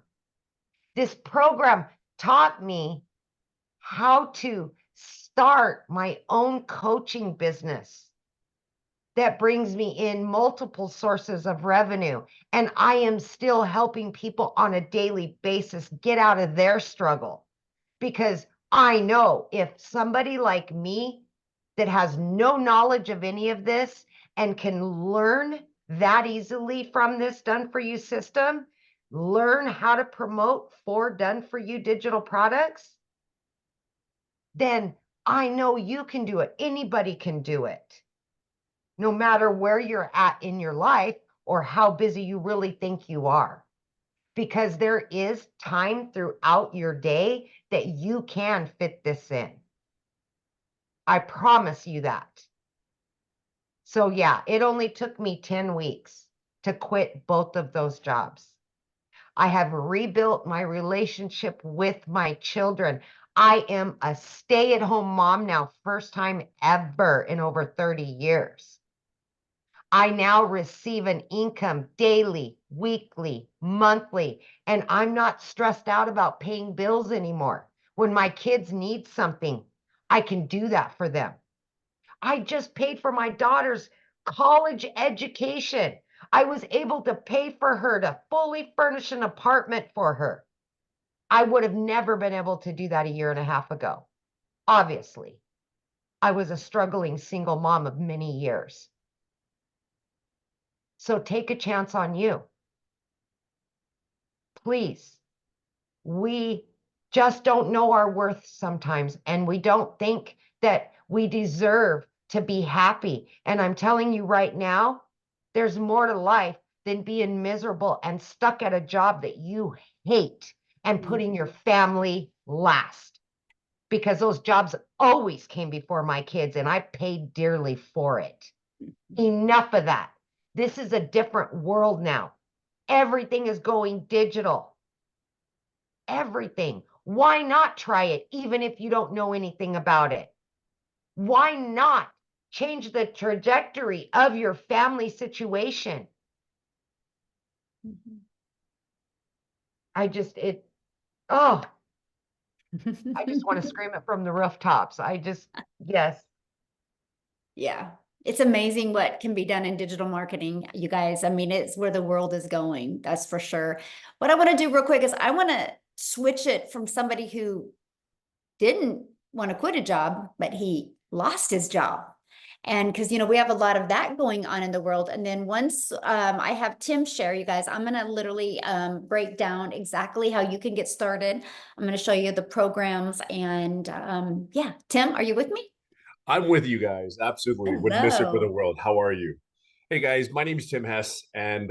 This program taught me how to start my own coaching business that brings me in multiple sources of revenue. And I am still helping people on a daily basis get out of their struggle, because I know if somebody like me that has no knowledge of any of this and can learn that easily from this done for you system, learn how to promote for done for you digital products, then I know you can do it. Anybody can do it, no matter where you're at in your life or how busy you really think you are, because there is time throughout your day that you can fit this in. I promise you that. So yeah, it only took me 10 weeks to quit both of those jobs. I have rebuilt my relationship with my children. I am a stay-at-home mom now, first time ever in over 30 years. I now receive an income daily, weekly, monthly, and I'm not stressed out about paying bills anymore. When my kids need something, I can do that for them. I just paid for my daughter's college education. I was able to pay for her to fully furnish an apartment for her. I would have never been able to do that a year and a half ago. Obviously, I was a struggling single mom of many years. So take a chance on you. Please. We just don't know our worth sometimes, and we don't think that we deserve to be happy. And I'm telling you right now, there's more to life than being miserable and stuck at a job that you hate and putting your family last. Because those jobs always came before my kids, and I paid dearly for it. Enough of that. This is a different world now. Everything is going digital. Everything. Why not try it, even if you don't know anything about it? Why not change the trajectory of your family situation. Mhm. I just want to scream it from the rooftops. Yes. Yeah, it's amazing what can be done in digital marketing, you guys. I mean, it's where the world is going, that's for sure. What I want to do real quick is I want to switch it from somebody who didn't want to quit a job, but he lost his job. And because, you know, we have a lot of that going on in the world. And then once I have Tim share, you guys, I'm going to literally break down exactly how you can get started. I'm going to show you the programs. And yeah, Tim, are you with me? I'm with you guys. Absolutely. Wouldn't miss it for the Hello. world. How are you? Hey guys, my name is Tim Hess. And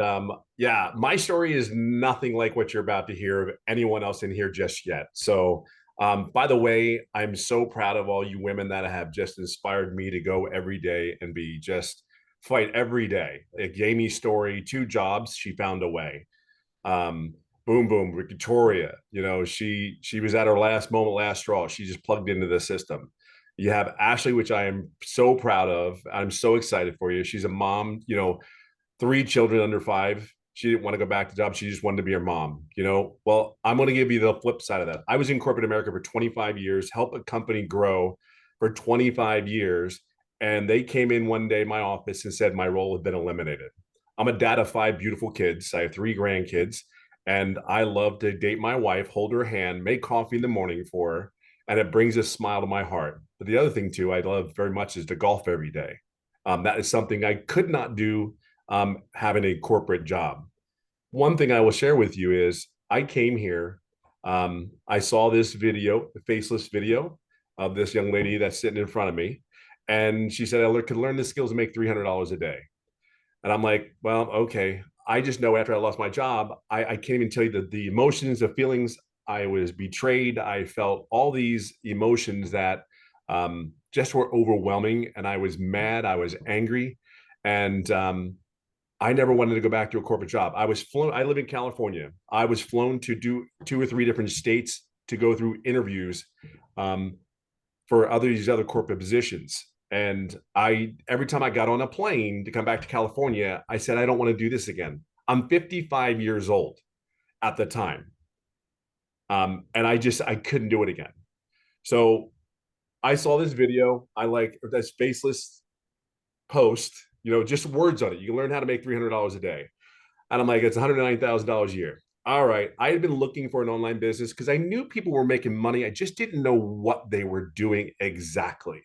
yeah, my story is nothing like what you're about to hear of anyone else in here just yet. So, by the way, I'm so proud of all you women that have just inspired me to go every day and be just fight every day. Like Jamie's story, 2 jobs, she found a way. um boom boom Victoria, you know, she was at her last moment, last straw. She just plugged into the system. You have Ashley, which I am so proud of. I'm so excited for you. She's a mom, you know, 3 children under 5. She didn't want to go back to job. She just wanted to be her mom, you know. Well, I'm going to give you the flip side of that. I was in corporate America for 25 years, helped a company grow for 25 years, and they came in one day in my office and said my role had been eliminated. I'm a dad of 5 beautiful kids. I have 3 grandkids, and I love to date my wife, hold her hand, make coffee in the morning for her, and it brings a smile to my heart. But the other thing too, I love very much is to golf every day. That is something I could not do having a corporate job. One thing I will share with you is I came here. I saw this video, the faceless video of this young lady that's sitting in front of me. And she said, I could learn the skills to make $300 a day. And I'm like, well, okay. I just know after I lost my job, I can't even tell you the emotions, the feelings. I was betrayed. I felt all these emotions that just were overwhelming. And I was mad. I was angry. And I never wanted to go back to a corporate job. I was flown. I live in California. I was flown to do 2 or 3 different states to go through interviews um, for these other corporate positions. And every time I got on a plane to come back to California, I said, I don't want to do this again. I'm 55 years old at the time. And I couldn't do it again. So I saw this video. I like this faceless post, you know, just words on it. You can learn how to make $300 a day. And I'm like, it's $109,000 a year. All right. I had been looking for an online business because I knew people were making money. I just didn't know what they were doing exactly.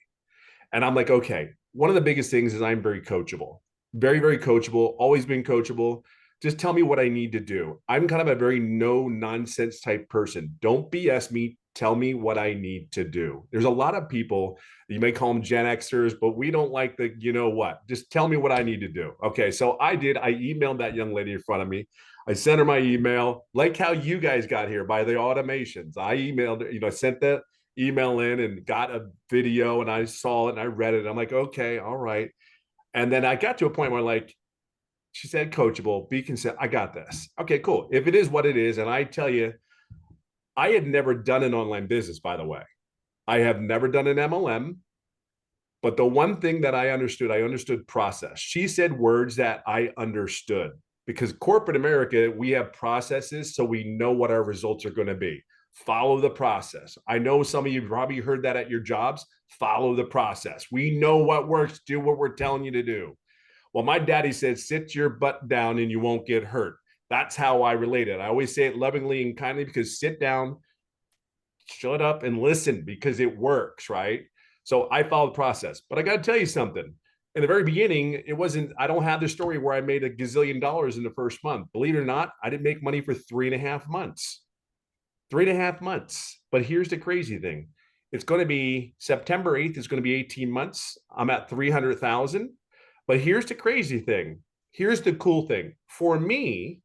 And I'm like, okay, one of the biggest things is I'm very coachable, very, very coachable, always been coachable. Just tell me what I need to do. I'm kind of a very no nonsense type person. Don't BS me. Tell me what I need to do. There's a lot of people, you may call them Gen Xers, but we don't like the, you know what, just tell me what I need to do. Okay. So I emailed that young lady in front of me. I sent her my email, like how you guys got here by the automations. I emailed her, you know, I sent that email in and got a video and I saw it and I read it. I'm like, okay, all right. And then I got to a point where like, she said, coachable, be consent. I got this. Okay, cool. If it is what it is, and I tell you, I had never done an online business, by the way. I have never done an MLM. But the one thing that I understood process. She said words that I understood because corporate America, we have processes so we know what our results are going to be. Follow the process. I know some of you probably heard that at your jobs. Follow the process. We know what works. Do what we're telling you to do. Well, my daddy said, sit your butt down and you won't get hurt. That's how I relate it. I always say it lovingly and kindly because sit down, shut up and listen because it works, right? So I followed the process. But I got to tell you something. In the very beginning, I don't have the story where I made $1 gazillion in the first month. Believe it or not, I didn't make money for 3.5 months. 3.5 months. But here's the crazy thing. It's going to be September 8th. It's going to be 18 months. I'm at 300,000. But here's the crazy thing. Here's the cool thing. For me,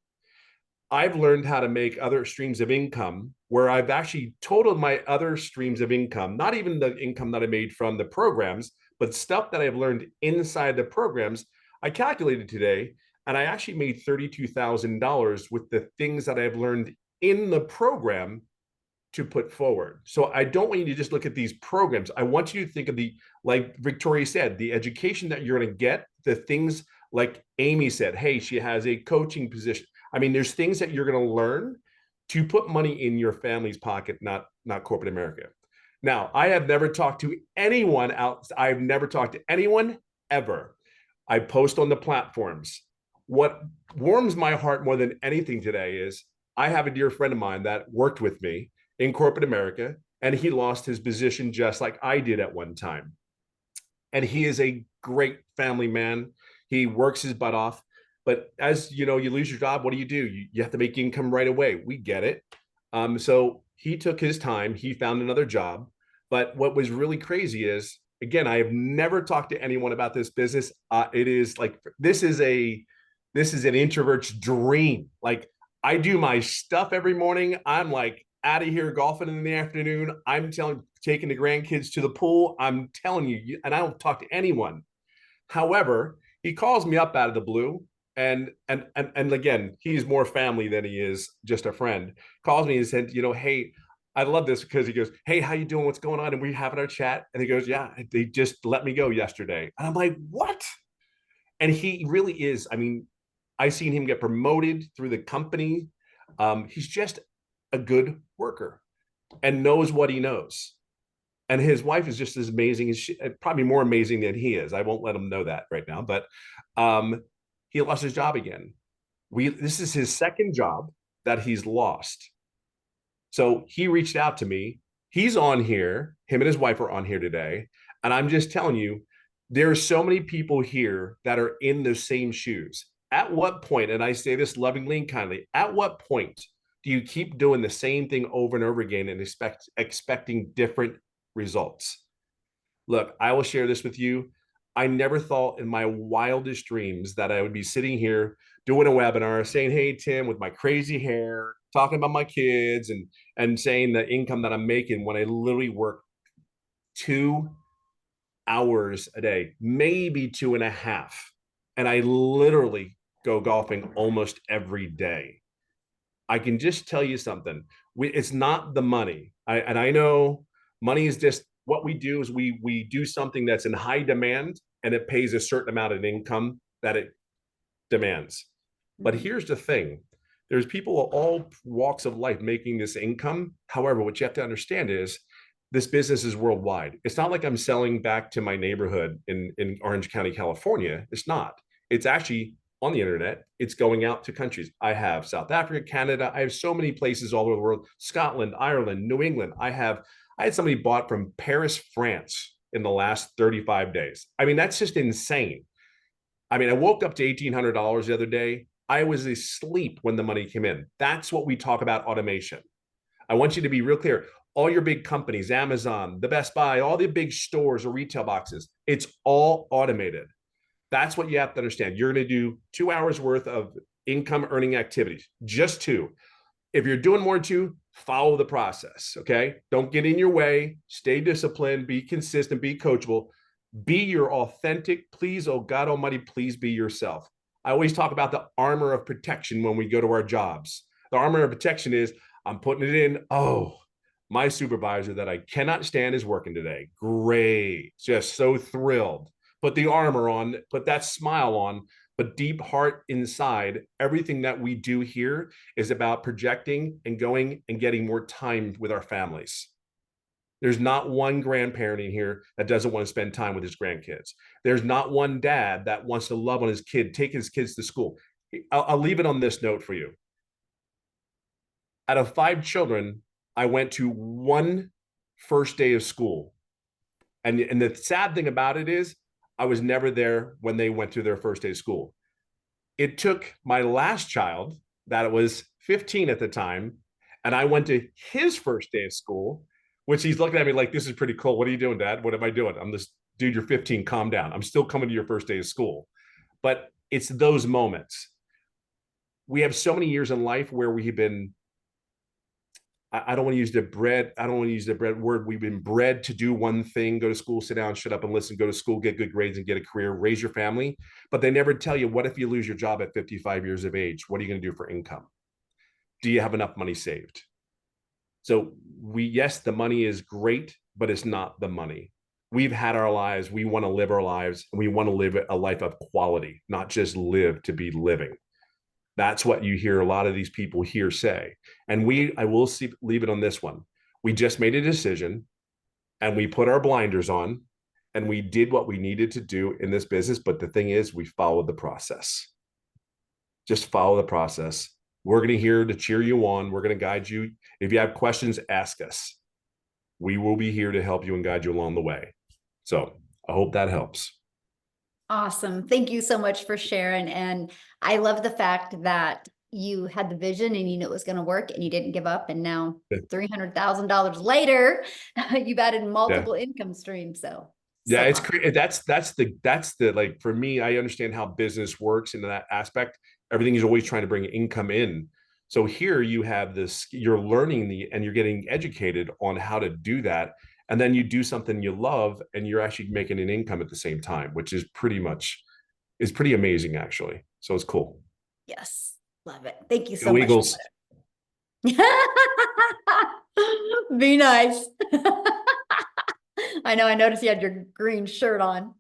I've learned how to make other streams of income where I've actually totaled my other streams of income, not even the income that I made from the programs, but stuff that I've learned inside the programs. I calculated today and I actually made $32,000 with the things that I've learned in the program to put forward. So I don't want you to just look at these programs. I want you to think of the, like Victoria said, the education that you're going to get, the things like Amy said, hey, she has a coaching position. I mean, there's things that you're going to learn to put money in your family's pocket, not corporate America. Now, I have never talked to anyone else. I've never talked to anyone ever. I post on the platforms. What warms my heart more than anything today is I have a dear friend of mine that worked with me in corporate America, and he lost his position just like I did at one time. And he is a great family man. He works his butt off. But as you know, you lose your job, what do? You have to make income right away. We get it. So he took his time. He found another job. But what was really crazy is, again, I have never talked to anyone about this business. It is like, this is an introvert's dream. Like, I do my stuff every morning. I'm like out of here golfing in the afternoon. Taking the grandkids to the pool. I'm telling you, and I don't talk to anyone. However, he calls me up out of the blue, and again, he's more family than he is just a friend. Calls me and said, hey, I love this because he goes, hey, how you doing? What's going on? And we having our chat. And he goes, yeah, they just let me go yesterday. And I'm like, what? And he really is. I mean, I seen him get promoted through the company. He's just a good worker and knows what he knows. And his wife is just as amazing as probably more amazing than he is. I won't let him know that right now, but he lost his job again. This is his second job that he's lost. So he reached out to me. He's on here. Him and his wife are on here today. And I'm just telling you, there are so many people here that are in those same shoes. At what point, and I say this lovingly and kindly, at what point do you keep doing the same thing over and over again and expecting different results? Look, I will share this with you. I never thought in my wildest dreams that I would be sitting here doing a webinar saying, hey, Tim, with my crazy hair, talking about my kids and saying the income that I'm making when I literally work 2 hours a day, maybe 2.5. And I literally go golfing almost every day. I can just tell you something. It's not the money. I know money is just what we do is we do something that's in high demand and it pays a certain amount of income that it demands. But here's the thing. There's people of all walks of life making this income. However, what you have to understand is this business is worldwide. It's not like I'm selling back to my neighborhood in Orange County, California. It's not. It's actually on the internet. It's going out to countries. I have South Africa, Canada. I have so many places all over the world. Scotland, Ireland, New England. I had somebody bought from Paris, France in the last 35 days. I mean, that's just insane. I mean, I woke up to $1,800 the other day. I was asleep when the money came in. That's what we talk about automation. I want you to be real clear. All your big companies, Amazon, the Best Buy, all the big stores or retail boxes, it's all automated. That's what you have to understand. You're going to do 2 hours worth of income earning activities, just 2. If you're doing more than 2, follow the process, okay? Don't get in your way. Stay disciplined, be consistent, be coachable. Be your authentic, please, oh God Almighty, please be yourself. I always talk about the armor of protection when we go to our jobs. The armor of protection is I'm putting it in. Oh, my supervisor that I cannot stand is working today. Great. Just so thrilled. Put the armor on, put that smile on, but deep heart inside, everything that we do here is about projecting and going and getting more time with our families. There's not one grandparent in here that doesn't want to spend time with his grandkids. There's not one dad that wants to love on his kid, take his kids to school. I'll leave it on this note for you. Out of 5 children, I went to 1 first day of school. And the sad thing about it is I was never there when they went to their first day of school. It took my last child, that was 15 at the time, and I went to his first day of school, which he's looking at me like, this is pretty cool. What are you doing, Dad? What am I doing? I'm this dude, you're 15, calm down. I'm still coming to your first day of school. But it's those moments. We have so many years in life where we've been, I don't want to use the bread. I don't want to use the bread word. We've been bred to do one thing, go to school, sit down, shut up and listen, go to school, get good grades and get a career, raise your family. But they never tell you, what if you lose your job at 55 years of age? What are you going to do for income? Do you have enough money saved? So yes, the money is great, but it's not the money. We've had our lives. We want to live our lives, and we want to live a life of quality, not just live to be living. That's what you hear a lot of these people here say. And I will leave it on this one. We just made a decision and we put our blinders on and we did what we needed to do in this business. But the thing is, we followed the process. Just follow the process. We're going to here to cheer you on. We're going to guide you. If you have questions, ask us. We will be here to help you and guide you along the way. So I hope that helps. Awesome. Thank you so much for sharing. And I love the fact that you had the vision and you knew it was going to work and you didn't give up. And now $300,000 later, you've added multiple income streams. So yeah, it's awesome. that's the like, for me, I understand how business works in that aspect. Everything is always trying to bring income in. So here you have this, you're learning and you're getting educated on how to do that. And then you do something you love and you're actually making an income at the same time, which is pretty amazing, actually. So it's cool. Yes. Love it. Thank you so Go much. Eagles. Be nice. I know, I noticed you had your green shirt on.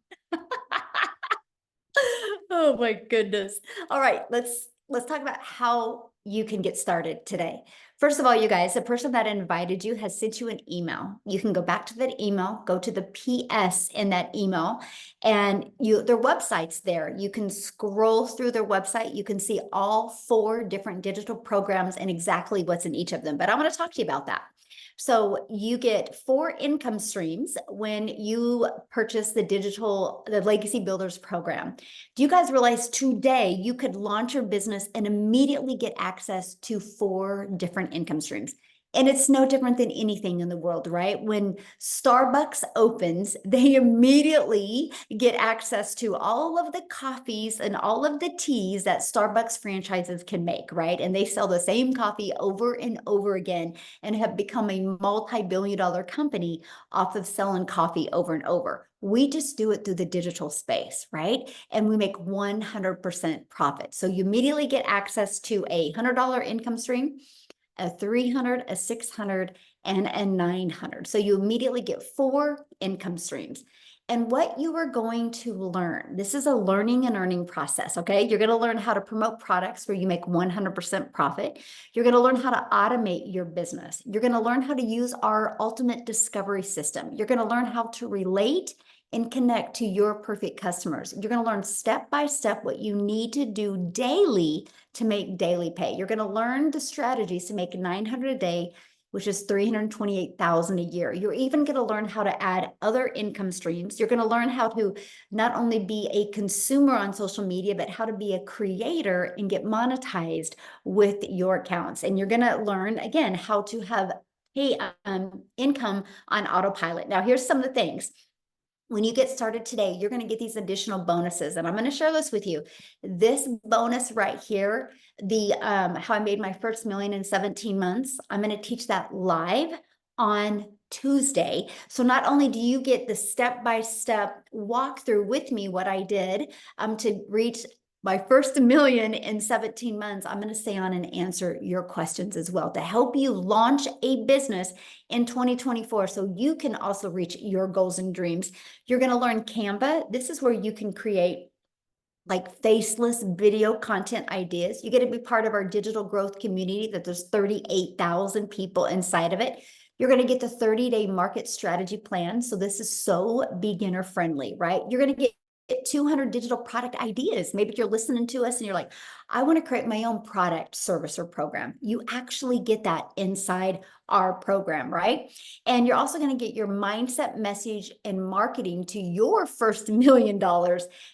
Oh my goodness. All right, let's talk about how you can get started today. First of all, you guys, the person that invited you has sent you an email. You can go back to that email, go to the PS in that email, and their website's there. You can scroll through their website. You can see all 4 different digital programs and exactly what's in each of them. But I want to talk to you about that. So you get 4 income streams when you purchase the Legacy Builders program. Do you guys realize today you could launch your business and immediately get access to 4 different income streams? And it's no different than anything in the world, right? When Starbucks opens, they immediately get access to all of the coffees and all of the teas that Starbucks franchises can make, right? And they sell the same coffee over and over again and have become a multi-billion-dollar company off of selling coffee over and over. We just do it through the digital space, right? And we make 100% profit. So you immediately get access to a $100 income stream, a 300, a 600, and a 900. So you immediately get 4 income streams. And what you are going to learn, this is a learning and earning process, okay? You're going to learn how to promote products where you make 100% profit. You're going to learn how to automate your business. You're going to learn how to use our ultimate discovery system. You're going to learn how to relate and connect to your perfect customers. You're going to learn step by step what you need to do daily to make daily pay. You're going to learn the strategies to make 900 a day, which is 328,000 a year. You're even going to learn how to add other income streams. You're going to learn how to not only be a consumer on social media, but how to be a creator and get monetized with your accounts. And you're going to learn, again, how to have income on autopilot. Now, here's some of the things. When you get started today, you're going to get these additional bonuses, and I'm going to share this with you. This bonus right here, the how I made my first million in 17 months, I'm going to teach that live on Tuesday. So not only do you get the step-by-step walkthrough with me, what I did to reach my first million in 17 months, I'm going to stay on and answer your questions as well to help you launch a business in 2024 so you can also reach your goals and dreams. You're going to learn Canva. This is where you can create like faceless video content ideas. You get to be part of our digital growth community that there's 38,000 people inside of it. You're going to get the 30-day market strategy plan. So this is so beginner friendly, right? You're going to get 200 digital product ideas. Maybe you're listening to us and you're like, I want to create my own product, service, or program. You actually get that inside our program, right? And you're also going to get your mindset, message, and marketing to your first $1 million.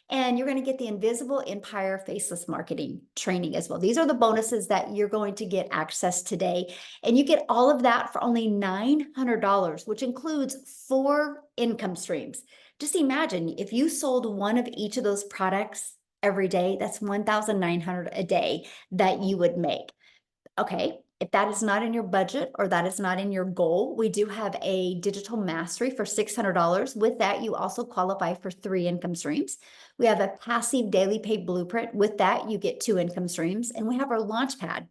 And you're going to get the Invisible Empire Faceless Marketing training as well. These are the bonuses that you're going to get access today. And you get all of that for only $900, which includes 4 income streams. Just imagine if you sold one of each of those products every day, that's $1,900 a day that you would make. Okay, if that is not in your budget or that is not in your goal, we do have a digital mastery for $600. With that, you also qualify for 3 income streams. We have a passive daily pay blueprint. With that, you get 2 income streams. And we have our launch pad.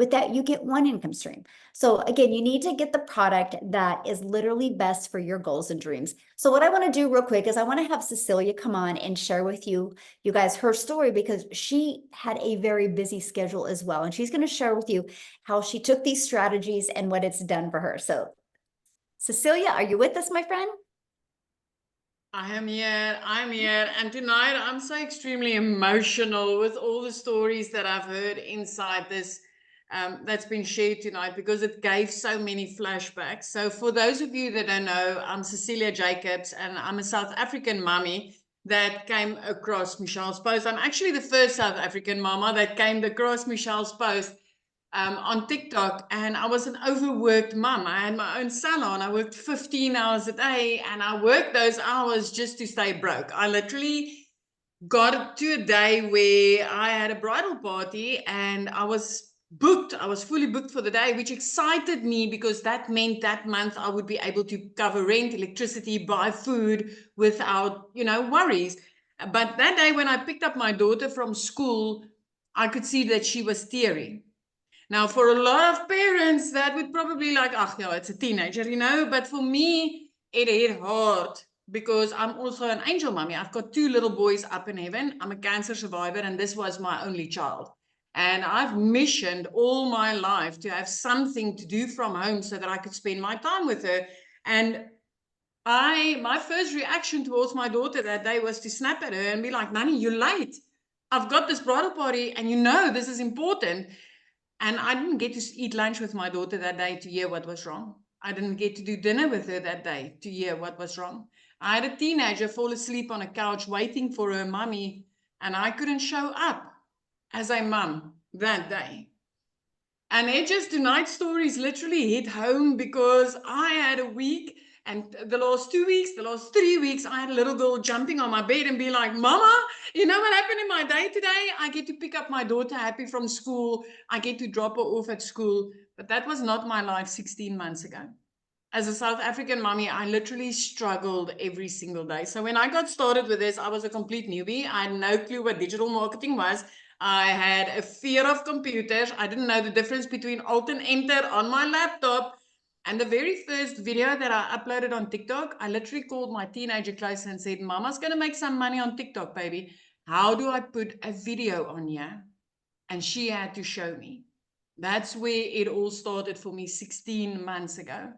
With that, you get one income stream. So again, you need to get the product that is literally best for your goals and dreams. So what I want to do real quick is I want to have Cecilia come on and share with you guys her story, because she had a very busy schedule as well. And she's going to share with you how she took these strategies and what it's done for her. So Cecilia, are you with us, my friend? I am here, I'm here, and tonight I'm so extremely emotional with all the stories that I've heard inside this that's been shared tonight, because it gave so many flashbacks. So for those of you that don't know, I'm Cecilia Jacobs, and I'm a South African mommy that came across Michelle's post. I'm actually the first South African mama that came across Michelle's post on TikTok, and I was an overworked mum. I had my own salon. I worked 15 hours a day, and I worked those hours just to stay broke. I literally got to a day where I had a bridal party and I was booked. I was fully booked for the day, which excited me because that meant that month I would be able to cover rent, electricity, buy food without, worries. But that day when I picked up my daughter from school, I could see that she was teary. Now, for a lot of parents, that would probably like, oh, yeah, it's a teenager, But for me, it hit hard because I'm also an angel mommy. I've got 2 little boys up in heaven. I'm a cancer survivor, and this was my only child. And I've missioned all my life to have something to do from home so that I could spend my time with her. And my first reaction towards my daughter that day was to snap at her and be like, Nanny, you're late. I've got this bridal party, and this is important. And I didn't get to eat lunch with my daughter that day to hear what was wrong. I didn't get to do dinner with her that day to hear what was wrong. I had a teenager fall asleep on a couch waiting for her mommy, and I couldn't show up as a mum that day. And tonight's stories literally hit home because I had a week, and the last 2 weeks, the last 3 weeks, I had a little girl jumping on my bed and be like, Mama, you know what happened in my day today? I get to pick up my daughter happy from school. I get to drop her off at school. But that was not my life 16 months ago. As a South African mommy, I literally struggled every single day. So when I got started with this, I was a complete newbie. I had no clue what digital marketing was. I had a fear of computers. I didn't know the difference between Alt and Enter on my laptop. And the very first video that I uploaded on TikTok, I literally called my teenager close and said, Mama's going to make some money on TikTok, baby. How do I put a video on here? And she had to show me. That's where it all started for me 16 months ago.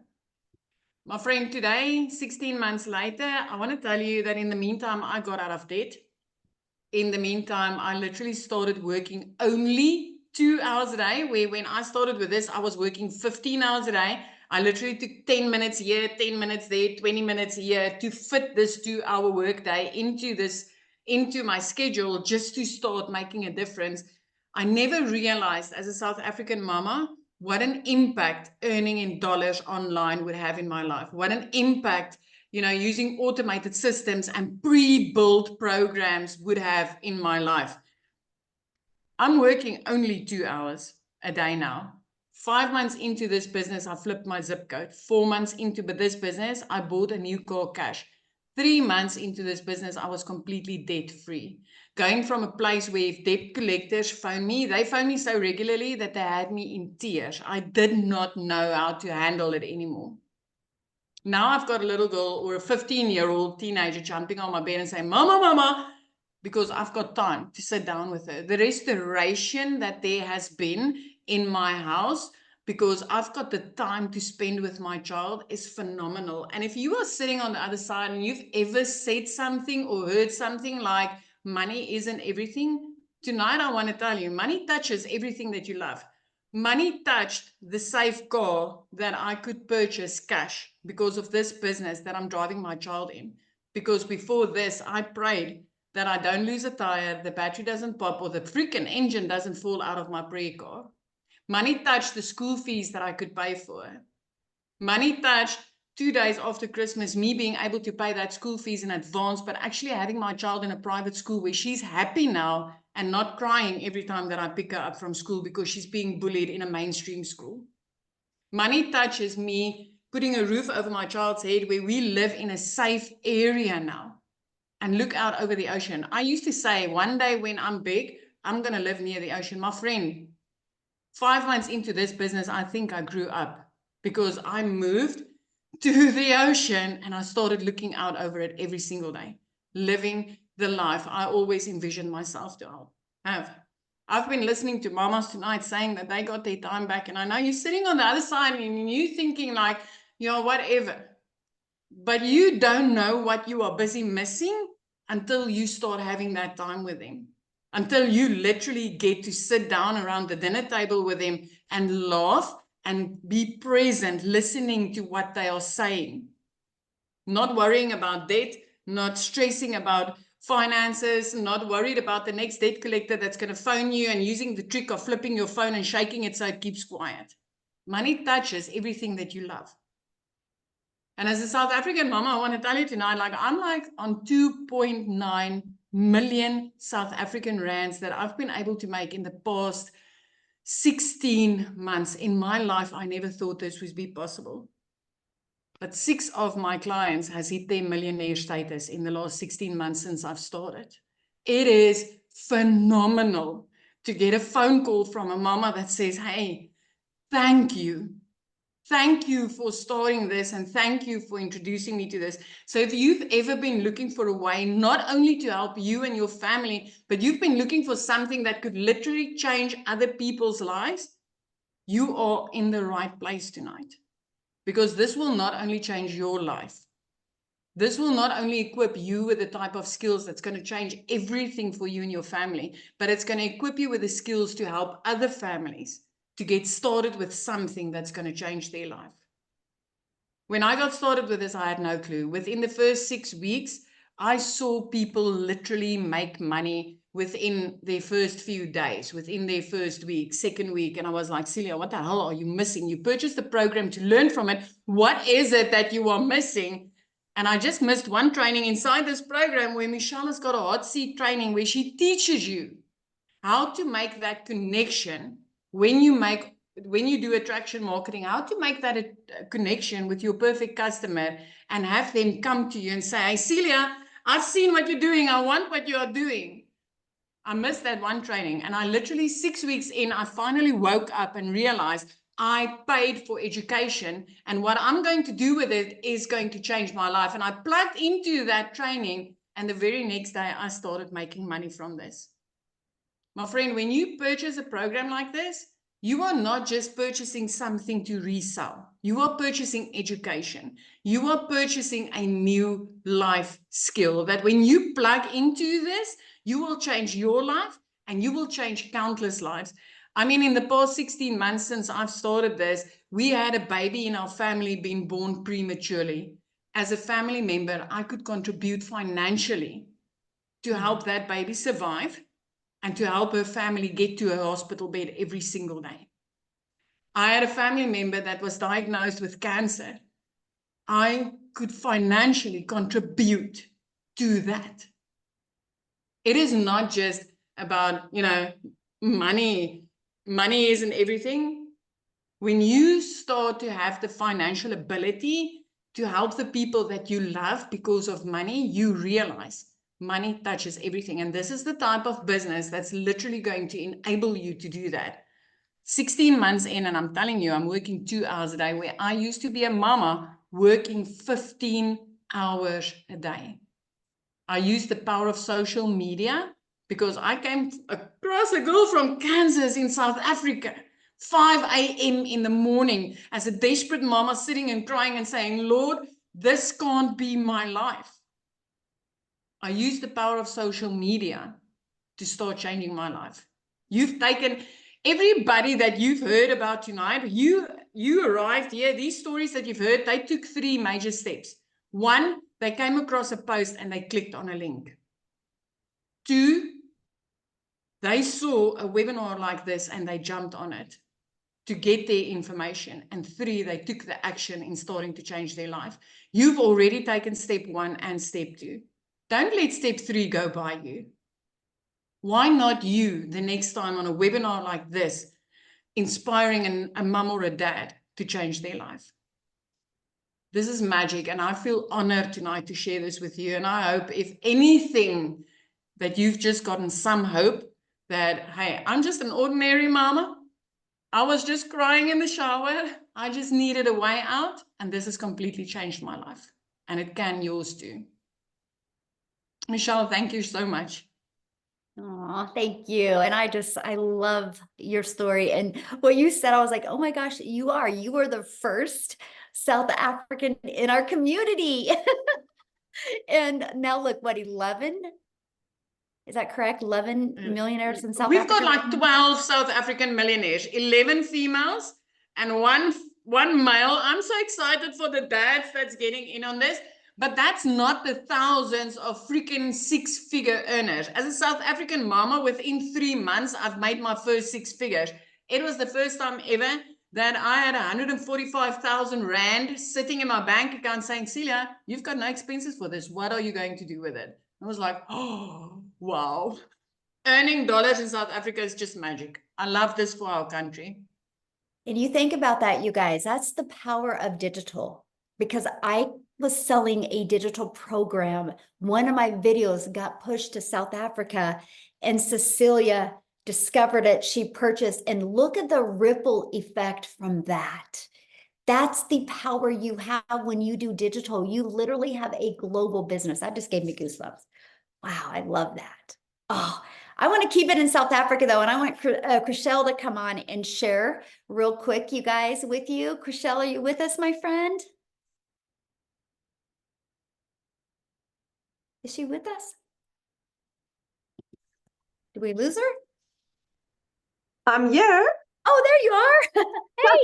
My friend, today, 16 months later, I want to tell you that in the meantime, I got out of debt. In the meantime, I literally started working only 2 hours a day, where when I started with this, I was working 15 hours a day. I literally took 10 minutes here, 10 minutes there, 20 minutes here to fit this 2-hour workday into my schedule just to start making a difference. I never realized as a South African mama what an impact earning in dollars online would have in my life. What an impact, using automated systems and pre-built programs would have in my life. I'm working only 2 hours a day now. 5 months into this business, I flipped my zip code. 4 months into this business, I bought a new car cash. 3 months into this business, I was completely debt-free. Going from a place where if debt collectors phone me, they phone me so regularly that they had me in tears. I did not know how to handle it anymore. Now I've got a little girl or a 15-year-old teenager jumping on my bed and saying, Mama, Mama, because I've got time to sit down with her. The restoration that there has been in my house because I've got the time to spend with my child is phenomenal. And if you are sitting on the other side and you've ever said something or heard something like money isn't everything, tonight I want to tell you, money touches everything that you love. Money touched the safe car that I could purchase cash because of this business that I'm driving my child in. Because before this, I prayed that I don't lose a tire, the battery doesn't pop, or the freaking engine doesn't fall out of my prayer car. Money touched the school fees that I could pay for. Money touched 2 days after Christmas, me being able to pay that school fees in advance, but actually having my child in a private school where she's happy now and not crying every time that I pick her up from school because she's being bullied in a mainstream school. Money touches me putting a roof over my child's head where we live in a safe area now and look out over the ocean. I used to say, one day when I'm big, I'm going to live near the ocean. My friend, 5 months into this business, I think I grew up because I moved to the ocean and I started looking out over it every single day, living the life I always envisioned myself to have. I've been listening to mamas tonight saying that they got their time back. And I know you're sitting on the other side and you're thinking like, you know, whatever. But you don't know what you are busy missing until you start having that time with them. Until you literally get to sit down around the dinner table with them and laugh and be present, listening to what they are saying. Not worrying about debt, not stressing about finances, not worried about the next debt collector that's going to phone you and using the trick of flipping your phone and shaking it so it keeps quiet. Money touches everything that you love. And as a South African mama, I want to tell you tonight, like I'm like on 2.9 million South African rands that I've been able to make in the past 16 months. In my life, I never thought this would be possible. But 6 of my clients has hit their millionaire status in the last 16 months since I've started. It is phenomenal to get a phone call from a mama that says, hey, thank you. Thank you for starting this and thank you for introducing me to this. So if you've ever been looking for a way not only to help you and your family, but you've been looking for something that could literally change other people's lives, you are in the right place tonight. Because this will not only change your life, this will not only equip you with the type of skills that's going to change everything for you and your family, but it's going to equip you with the skills to help other families to get started with something that's going to change their life. When I got started with this, I had no clue. Within the first 6 weeks, I saw people literally make money within their first few days, within their first week, second week. And I was like, Celia, what the hell are you missing? You purchased the program to learn from it. What is it that you are missing? And I just missed one training inside this program where Michelle has got a hot seat training where she teaches you how to make that connection when you do attraction marketing, how to make that a connection with your perfect customer and have them come to you and say, hey, Celia, I've seen what you're doing. I want what you are doing. I missed that one training. And I literally 6 weeks in, I finally woke up and realized I paid for education. And what I'm going to do with it is going to change my life. And I plugged into that training. And the very next day, I started making money from this. My friend, when you purchase a program like this, you are not just purchasing something to resell. You are purchasing education. You are purchasing a new life skill that when you plug into this, you will change your life and you will change countless lives. I mean, in the past 16 months since I've started this, we had a baby in our family being born prematurely. As a family member, I could contribute financially to help that baby survive and to help her family get to a hospital bed every single day. I had a family member that was diagnosed with cancer. I could financially contribute to that. It is not just about, money. Money isn't everything. When you start to have the financial ability to help the people that you love because of money, you realize money touches everything. And this is the type of business that's literally going to enable you to do that. 16 months in, and I'm telling you, I'm working 2 hours a day, where I used to be a mama working 15 hours a day. I used the power of social media because I came across a girl from Kansas in South Africa, 5 a.m. in the morning, as a desperate mama sitting and crying and saying, Lord, this can't be my life. I used the power of social media to start changing my life. You've taken everybody that you've heard about tonight. You arrived here. These stories that you've heard, they took 3 major steps. 1, they came across a post and they clicked on a link. 2, they saw a webinar like this and they jumped on it to get their information. And 3, they took the action in starting to change their life. You've already taken step 1 and step 2. Don't let step 3 go by you. Why not you the next time on a webinar like this, inspiring a mum or a dad to change their life? This is magic, and I feel honored tonight to share this with you. And I hope, if anything, that you've just gotten some hope that, hey, I'm just an ordinary mama, I was just crying in the shower. I just needed a way out, and this has completely changed my life. And it can yours too. Michelle, thank you so much. Oh, thank you. And I love your story. And what you said, I was like, oh my gosh, you were the first South African in our community. And now look, what, 11? Is that correct? 11 millionaires in South We've Africa? got like 12 South African millionaires, 11 females and one male. I'm so excited for the dads that's getting in on this. But that's not the thousands of freaking six-figure earners. As a South African mama, within 3 months, I've made my first 6 figures. It was the first time ever that I had 145,000 Rand sitting in my bank account saying, Celia, you've got no expenses for this. What are you going to do with it? I was like, oh, wow. Earning dollars in South Africa is just magic. I love this for our country. And you think about that, you guys, that's the power of digital. Because I was selling a digital program. One of my videos got pushed to South Africa and Cecilia discovered it. She purchased, and look at the ripple effect from that. That's the power you have when you do digital. You literally have a global business. That just gave me goosebumps. Wow, I love that. Oh, I want to keep it in South Africa though, and I want Chriselle to come on and share real quick, you guys, with you. Chriselle, are you with us, my friend? Is she with us? Did we lose her? I'm here. Oh, there you are. Hey.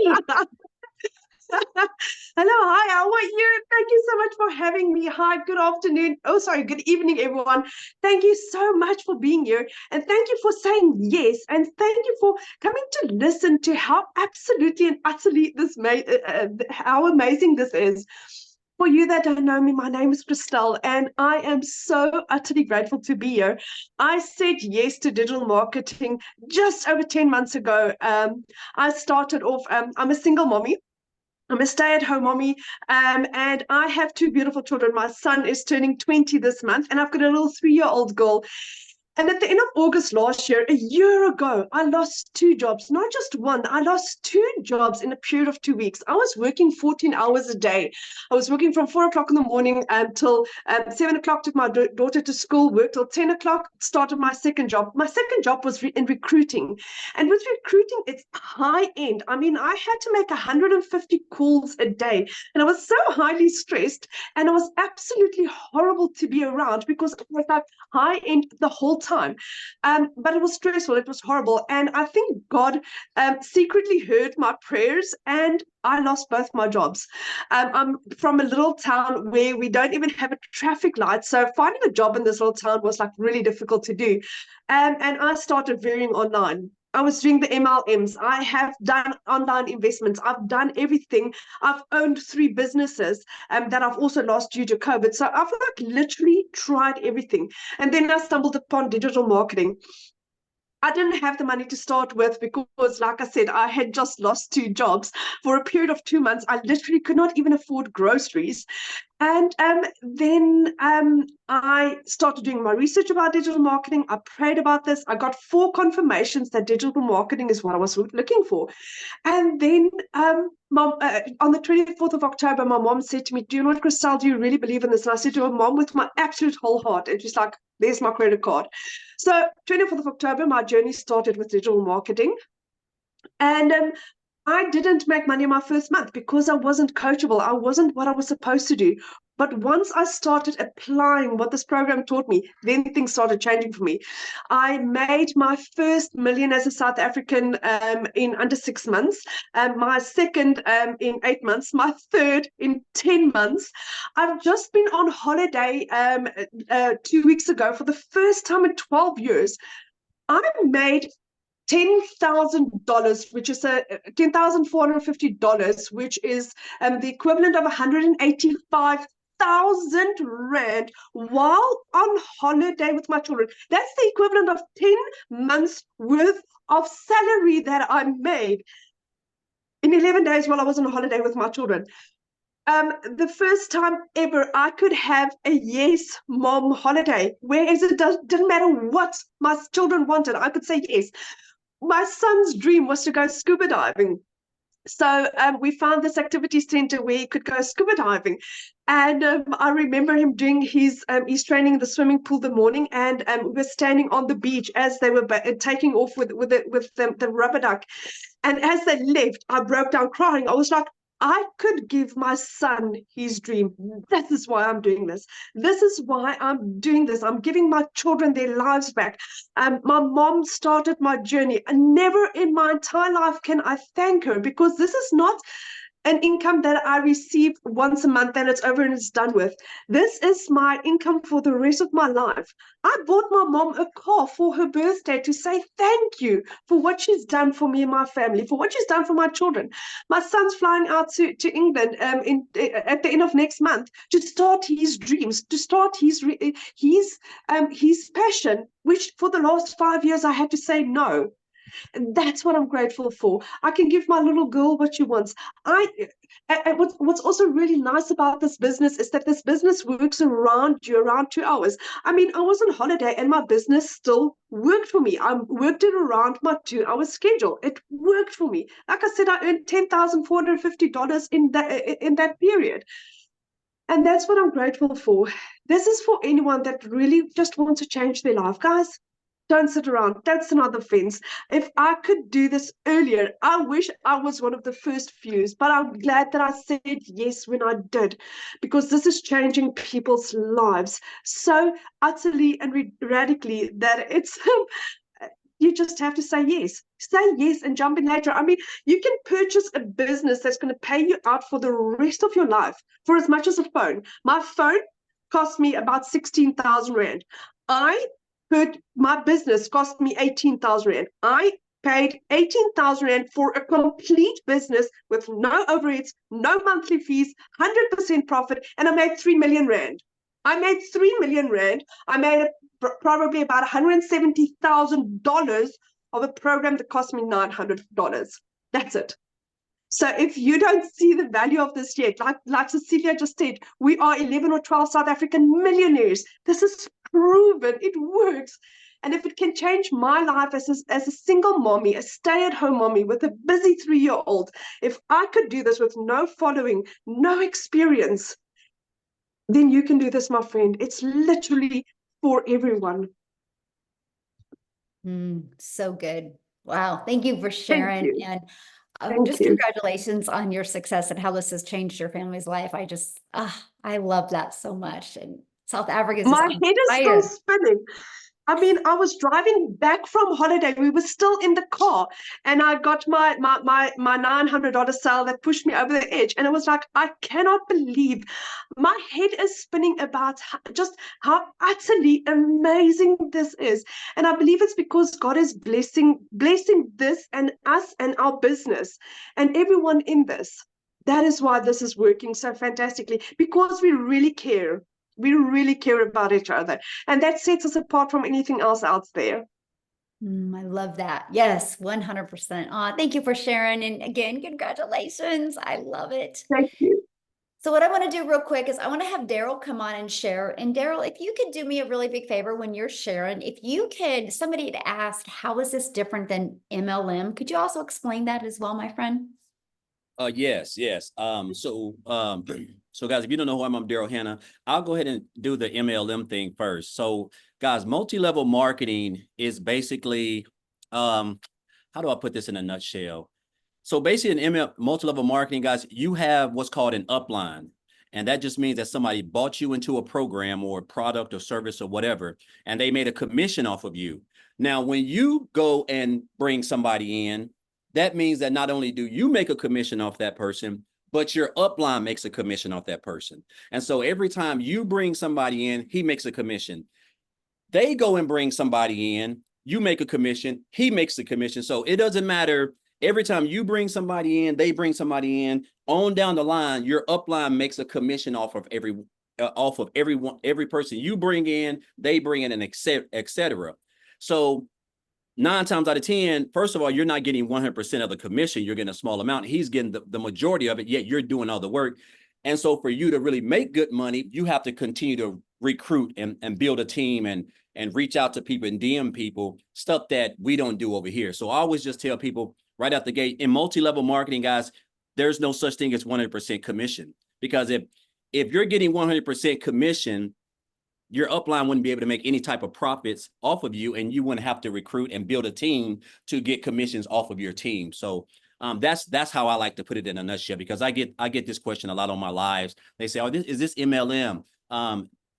Hello, hi, how are you? Thank you so much for having me. Hi, good afternoon. Oh, sorry, good evening, everyone. Thank you so much for being here. And thank you for saying yes. And thank you for coming to listen to how absolutely and utterly how amazing this is. For you that don't know me, my name is Christelle, and I am so utterly grateful to be here. I said yes to digital marketing just over 10 months ago. I started off, I'm a single mommy. I'm a stay-at-home mommy, and I have 2 beautiful children. My son is turning 20 this month, and I've got a little 3-year-old girl. And at the end of August last year, a year ago, I lost 2 jobs, not just one. I lost 2 jobs in a period of 2 weeks. I was working 14 hours a day. I was working from 4 o'clock in the morning until 7 o'clock, took my daughter to school, worked till 10 o'clock, started my second job. My second job was in recruiting. And with recruiting, it's high end. I mean, I had to make 150 calls a day. And I was so highly stressed. And it was absolutely horrible to be around because I was like high end the whole time. But it was stressful. It was horrible. And I think God secretly heard my prayers, and I lost both my jobs. I'm from a little town where we don't even have a traffic light. So finding a job in this little town was like really difficult to do. And I started veering online. I was doing the MLMs. I have done online investments. I've done everything. I've owned 3 businesses that I've also lost due to COVID. So I've like literally tried everything. And then I stumbled upon digital marketing. I didn't have the money to start with because, like I said, I had just lost 2 jobs for a period of 2 months. I literally could not even afford groceries. And then I started doing my research about digital marketing. I prayed about this. I got 4 confirmations that digital marketing is what I was looking for. And then on the 24th of October, my mom said to me, do you know what, Christelle, do you really believe in this? And I said to her, Mom, with my absolute whole heart. And she's like, there's my credit card. So 24th of October, my journey started with digital marketing. And I didn't make money in my first month because I wasn't coachable. I wasn't what I was supposed to do. But once I started applying what this program taught me, then things started changing for me. I made my first million as a South African in under 6 months, my second in 8 months, my third in 10 months. I've just been on holiday 2 weeks ago for the first time in 12 years. I made $10,000, which is $10,450, which is the equivalent of 185,000 Rand while on holiday with my children. That's the equivalent of 10 months worth of salary that I made in 11 days while I was on holiday with my children. The first time ever I could have a yes mom holiday, whereas it didn't matter what my children wanted, I could say yes. my son's dream was to go scuba diving. So we found this activity center where he could go scuba diving. And I remember him doing his training in the swimming pool the morning, and we were standing on the beach as they were taking off with the rubber duck. And as they left, I broke down crying. I was like, I could give my son his dream. That is why I'm doing this. This is why I'm doing this. I'm giving my children their lives back. My mom started my journey, and never in my entire life can I thank her, because this is not an income that I receive once a month and it's over and it's done with. This is my income for the rest of my life. I bought my mom a car for her birthday to say thank you for what she's done for me and my family, for what she's done for my children. My son's flying out to England at the end of next month to start his dreams, to start his passion, which for the last 5 years I had to say no. And that's what I'm grateful for. I can give my little girl what she wants. What's also really nice about this business is that this business works around you, around 2 hours. I mean, I was on holiday and my business still worked for me. I worked it around my 2 hour schedule. It worked for me. Like I said, I earned $10,450 in that period. And that's what I'm grateful for. This is for anyone that really just wants to change their life, guys. Don't sit around. That's another fence. If I could do this earlier, I wish I was one of the first few, but I'm glad that I said yes when I did, because this is changing people's lives so utterly and radically that it's you just have to say yes. Say yes and jump in later. I mean, you can purchase a business that's going to pay you out for the rest of your life for as much as a phone. My phone cost me about 16,000 Rand. My business cost me 18,000 Rand. I paid 18,000 Rand for a complete business with no overheads, no monthly fees, 100% profit, and I made 3 million Rand. I made 3 million Rand. I made probably about $170,000 of a program that cost me $900. That's it. So if you don't see the value of this yet, like Cecilia just said, we are 11 or 12 South African millionaires. This is proven. It works. And if it can change my life as a single mommy, a stay-at-home mommy with a busy 3-year-old, if I could do this with no following, no experience, then you can do this, my friend. It's literally for everyone. So good. Wow. Thank you for sharing. You. And Thank you. Congratulations on your success and how this has changed your family's life. I love that so much. And South Africa is my head is still spinning. I mean, I was driving back from holiday. We were still in the car, and I got my $900 sale that pushed me over the edge. And it was like, I cannot believe my head is spinning about just how utterly amazing this is. And I believe it's because God is blessing this and us and our business and everyone in this. That is why this is working so fantastically, because we really care. We really care about each other. And that sets us apart from anything else out there. I love that. Yes, 100%. Thank you for sharing. And again, congratulations. I love it. Thank you. So what I want to do real quick is I want to have Daryl come on and share. And Daryl, if you could do me a really big favor when you're sharing, if you could, somebody had asked, how is this different than MLM? Could you also explain that as well, my friend? Yes. So guys, if you don't know who I'm Daryl Hannah. I'll go ahead and do the MLM thing first. So guys, multi-level marketing is basically, how do I put this in a nutshell? So basically in multi-level marketing, guys, you have what's called an upline. And that just means that somebody bought you into a program or a product or service or whatever, and they made a commission off of you. Now, when you go and bring somebody in, that means that not only do you make a commission off that person, but your upline makes a commission off that person. And so every time you bring somebody in, he makes a commission. They go and bring somebody in, you make a commission, he makes a commission. So it doesn't matter. Every time you bring somebody in, they bring somebody in, on down the line, your upline makes a commission off of every person you bring in, they bring in, and et cetera. So 9 times out of 10, first of all, you're not getting 100% of the commission. You're getting a small amount. He's getting the majority of it, yet you're doing all the work. And so for you to really make good money, you have to continue to recruit and build a team and reach out to people and DM people, stuff that we don't do over here. So I always just tell people right out the gate, in multi-level marketing, guys, there's no such thing as 100% commission. Because if you're getting 100% commission, your upline wouldn't be able to make any type of profits off of you, and you wouldn't have to recruit and build a team to get commissions off of your team. So that's how I like to put it in a nutshell, because I get this question a lot on my lives. They say, "Oh, is this MLM?"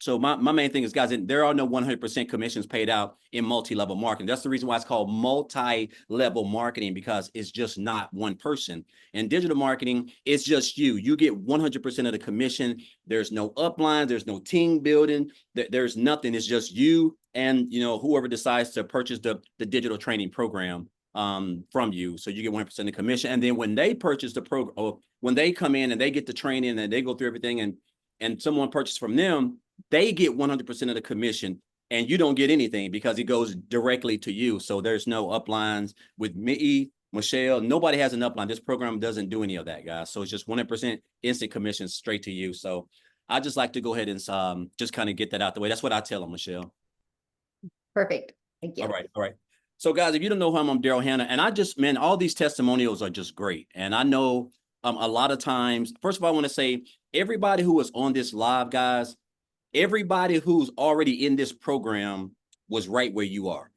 So my main thing is, guys, there are no 100% commissions paid out in multi-level marketing. That's the reason why it's called multi-level marketing, because it's just not one person. In digital marketing, it's just you. You get 100% of the commission. There's no upline. There's no team building. There's nothing. It's just you and, you know, whoever decides to purchase the digital training program from you. So you get 100% of the commission. And then when they purchase the program, or when they come in and they get the training and they go through everything, and someone purchases from them, they get 100% of the commission, and you don't get anything because it goes directly to you. So there's no uplines with me, Michelle. Nobody has an upline. This program doesn't do any of that, guys. So it's just 100% instant commission straight to you. So I just like to go ahead and just kind of get that out the way. That's what I tell them, Michelle. Perfect. Thank you. All right. So guys, if you don't know who I'm Daryl Hannah, and man, all these testimonials are just great. And I know a lot of times, first of all, I want to say everybody who is on this live, guys, everybody who's already in this program was right where you are.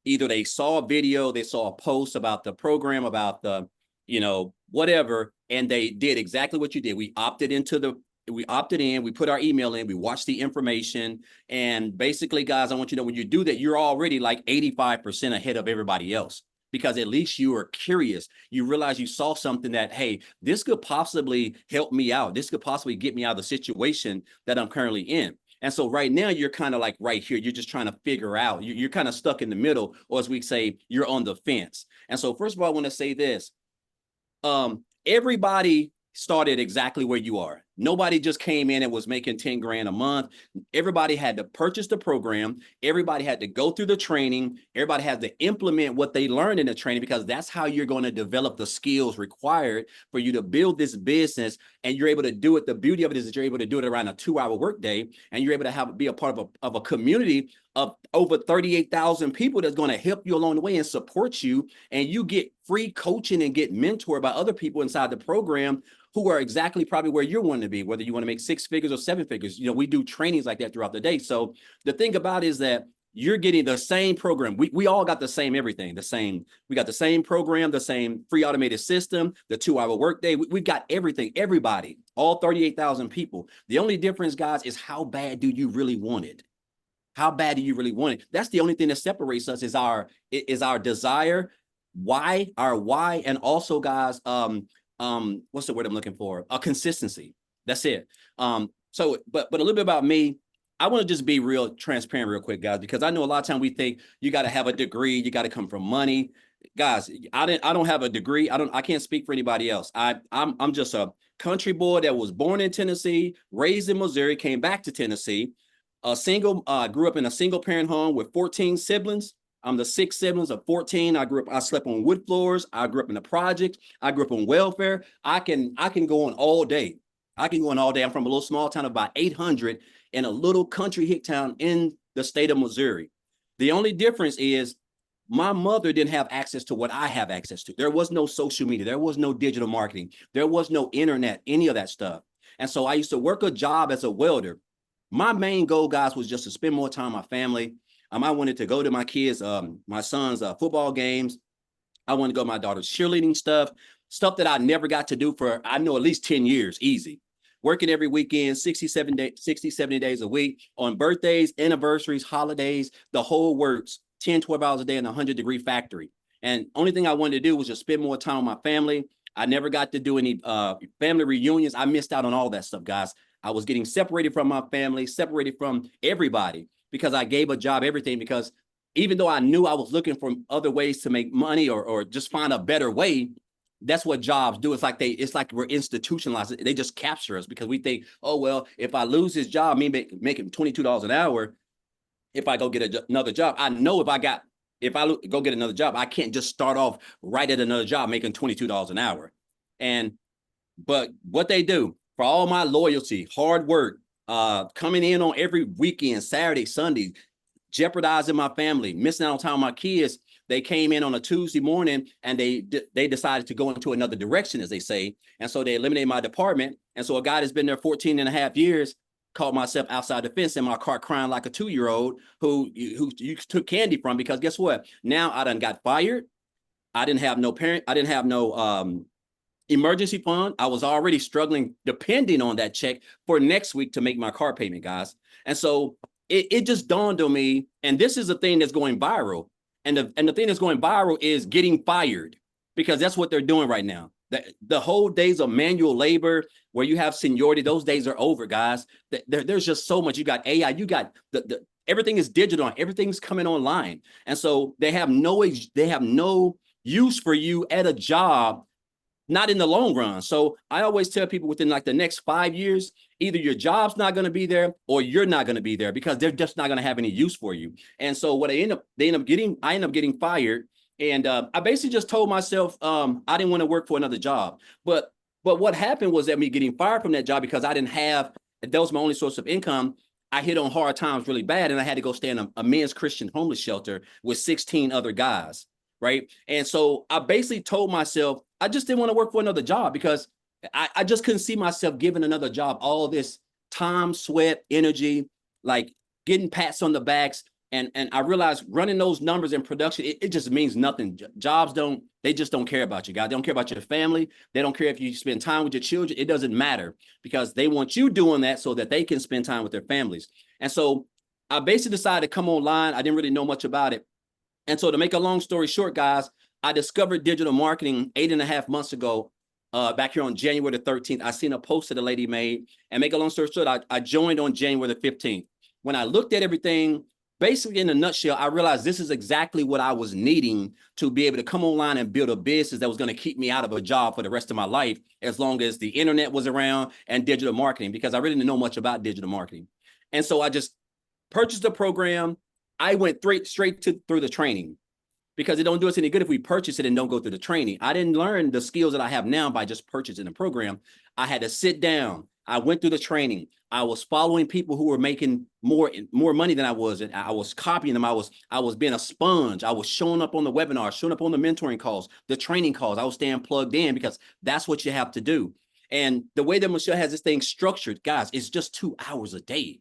Either they saw a video, they saw a post about the program, about the, you know, whatever, and they did exactly what you did. We opted in, we put our email in, we watched the information. And basically, guys, I want you to know, when you do that, you're already like 85% ahead of everybody else, because at least you are curious. You realize you saw something that, hey, this could possibly help me out. This could possibly get me out of the situation that I'm currently in. And so right now, you're kind of like right here. You're just trying to figure out. You're kind of stuck in the middle, or as we say, you're on the fence. And so first of all, I want to say this. Everybody started exactly where you are. Nobody just came in and was making 10 grand a month. Everybody had to purchase the program. Everybody had to go through the training. Everybody had to implement what they learned in the training, because that's how you're going to develop the skills required for you to build this business. And you're able to do it. The beauty of it is that you're able to do it around a 2-hour workday, and you're able to be a part of a community of over 38,000 people that's going to help you along the way and support you. And you get free coaching and get mentored by other people inside the program who are exactly probably where you're wanting to be, whether you want to make 6 figures or 7 figures. You know, we do trainings like that throughout the day. So the thing about it is that you're getting the same program. We all got the same everything, we got the same program, the same free automated system, the 2-hour workday. We've got everything, everybody, all 38,000 people. The only difference, guys, is how bad do you really want it? How bad do you really want it? That's the only thing that separates us, is our desire, our why, and also, guys, what's the word I'm looking for? A consistency. That's it. So, but a little bit about me. I want to just be real transparent real quick, guys, because I know a lot of time we think you got to have a degree, you got to come from money. Guys, I don't have a degree. I can't speak for anybody else. I'm just a country boy that was born in Tennessee, raised in Missouri, came back to Tennessee, grew up in a single parent home with 14 siblings. I'm the 6th siblings of 14. I slept on wood floors. I grew up in the projects. I grew up on welfare. I can go on all day. I'm from a little small town of about 800 in a little country hick town in the state of Missouri. The only difference is my mother didn't have access to what I have access to. There was no social media. There was no digital marketing. There was no internet, any of that stuff. And so I used to work a job as a welder. My main goal, guys, was just to spend more time with my family. I wanted to go to my kids, my son's football games. I wanted to go to my daughter's cheerleading stuff that I never got to do for, I know, at least 10 years, easy. Working every weekend, 60, 70 days a week, on birthdays, anniversaries, holidays, the whole works, 10, 12 hours a day in a 100-degree factory. And only thing I wanted to do was just spend more time with my family. I never got to do any family reunions. I missed out on all that stuff, guys. I was getting separated from my family, separated from everybody, because I gave a job everything, because even though I knew I was looking for other ways to make money or just find a better way, that's what jobs do. It's like we're institutionalized. They just capture us because we think, oh, well, if I lose this job, me making $22 an hour, if I go get another job, I know if I go get another job, I can't just start off right at another job making $22 an hour. But what they do, for all my loyalty, hard work, coming in on every weekend, Saturday, Sunday, jeopardizing my family, missing out on time with my kids. They came in on a Tuesday morning and they decided to go into another direction, as they say. And so they eliminated my department. And so a guy that's been there 14 and a half years caught myself outside the fence in my car crying like a 2-year-old who you took candy from, because guess what? Now I done got fired. I didn't have no parent. I didn't have no emergency fund. I was already struggling depending on that check for next week to make my car payment, guys. And so it just dawned on me, and this is a thing that's going viral. And the thing that's going viral is getting fired, because that's what they're doing right now. The whole days of manual labor where you have seniority, those days are over, guys. There's just so much. You got AI, you got everything is digital, everything's coming online. And so they have no use for you at a job, not in the long run. So I always tell people within like the next 5 years, either your job's not going to be there or you're not going to be there, because they're just not going to have any use for you. And so what I end up getting fired. And I basically just told myself I didn't want to work for another job. But what happened was that me getting fired from that job, because I didn't have, that was my only source of income, I hit on hard times really bad. And I had to go stay in a men's Christian homeless shelter with 16 other guys. Right. And so I basically told myself, I just didn't want to work for another job, because I just couldn't see myself giving another job all this time, sweat, energy, like getting pats on the backs. And I realized running those numbers in production, it just means nothing. Jobs they just don't care about you, guys. They don't care about your family. They don't care if you spend time with your children. It doesn't matter, because they want you doing that so that they can spend time with their families. And so I basically decided to come online. I didn't really know much about it. And so to make a long story short, guys, I discovered digital marketing 8.5 months ago, back here on January the 13th. I seen a post that a lady made, and make a long story short, I joined on January the 15th. When I looked at everything, basically in a nutshell, I realized this is exactly what I was needing to be able to come online and build a business that was going to keep me out of a job for the rest of my life, as long as the internet was around and digital marketing, because I really didn't know much about digital marketing. And so I just purchased the program. I went straight through the training, because it don't do us any good if we purchase it and don't go through the training. I didn't learn the skills that I have now by just purchasing the program. I had to sit down. I went through the training. I was following people who were making more money than I was, and I was copying them. I was being a sponge. I was showing up on the webinars, showing up on the mentoring calls, the training calls. I was staying plugged in, because that's what you have to do. And the way that Michelle has this thing structured, guys, it's just 2 hours a day.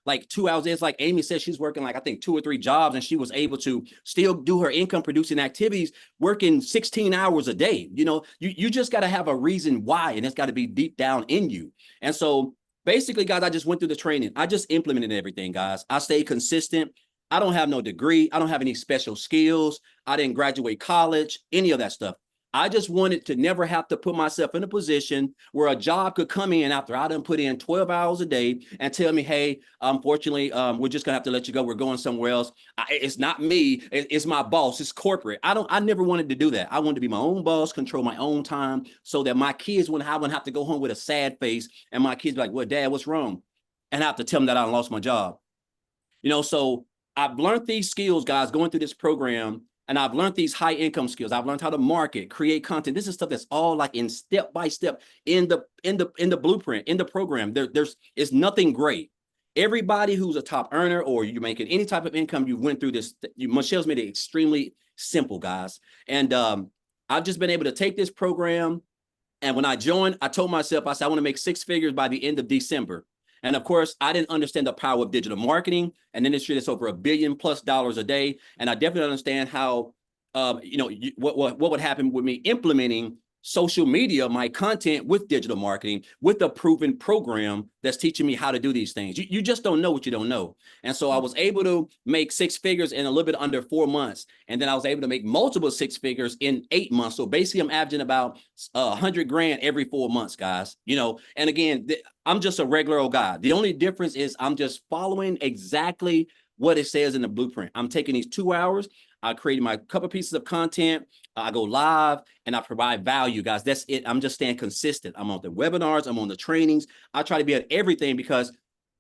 Like 2 hours. It's like Amy said, she's working like, I think 2 or 3 jobs, and she was able to still do her income producing activities, working 16 hours a day. You know, you just got to have a reason why, and it's got to be deep down in you. And so basically, guys, I just went through the training. I just implemented everything, guys. I stayed consistent. I don't have no degree. I don't have any special skills. I didn't graduate college, any of that stuff. I just wanted to never have to put myself in a position where a job could come in after I done put in 12 hours a day and tell me, hey, unfortunately, we're just gonna have to let you go. We're going somewhere else. It's not me, it's my boss, it's corporate. I never wanted to do that. I wanted to be my own boss, control my own time, so that my kids wouldn't have to go home with a sad face, and my kids be like, well, Dad, what's wrong? And I have to tell them that I lost my job. You know, so I've learned these skills, guys, going through this program. And I've learned these high income skills. I've learned how to market, create content. This is stuff that's all like in step by step in the blueprint, in the program. It's nothing great. Everybody who's a top earner, or you're making any type of income, you went through this. Michelle's made it extremely simple, guys. And I've just been able to take this program. And when I joined, I told myself, I said, I want to make 6 figures by the end of December. And of course, I didn't understand the power of digital marketing, an industry that's over $1 billion+ a day. And I definitely understand how, what would happen with me implementing social media, my content with digital marketing, with a proven program that's teaching me how to do these things. You just don't know what you don't know. And so I was able to make 6 figures in a little bit under 4 months. And then I was able to make multiple 6 figures in 8 months. So basically I'm averaging about 100 grand every 4 months, guys. You know, and again, I'm just a regular old guy. The only difference is I'm just following exactly what it says in the blueprint. I'm taking these 2 hours. I created my couple pieces of content. I go live and I provide value, guys. That's it. I'm just staying consistent. I'm on the webinars. I'm on the trainings. I try to be at everything, because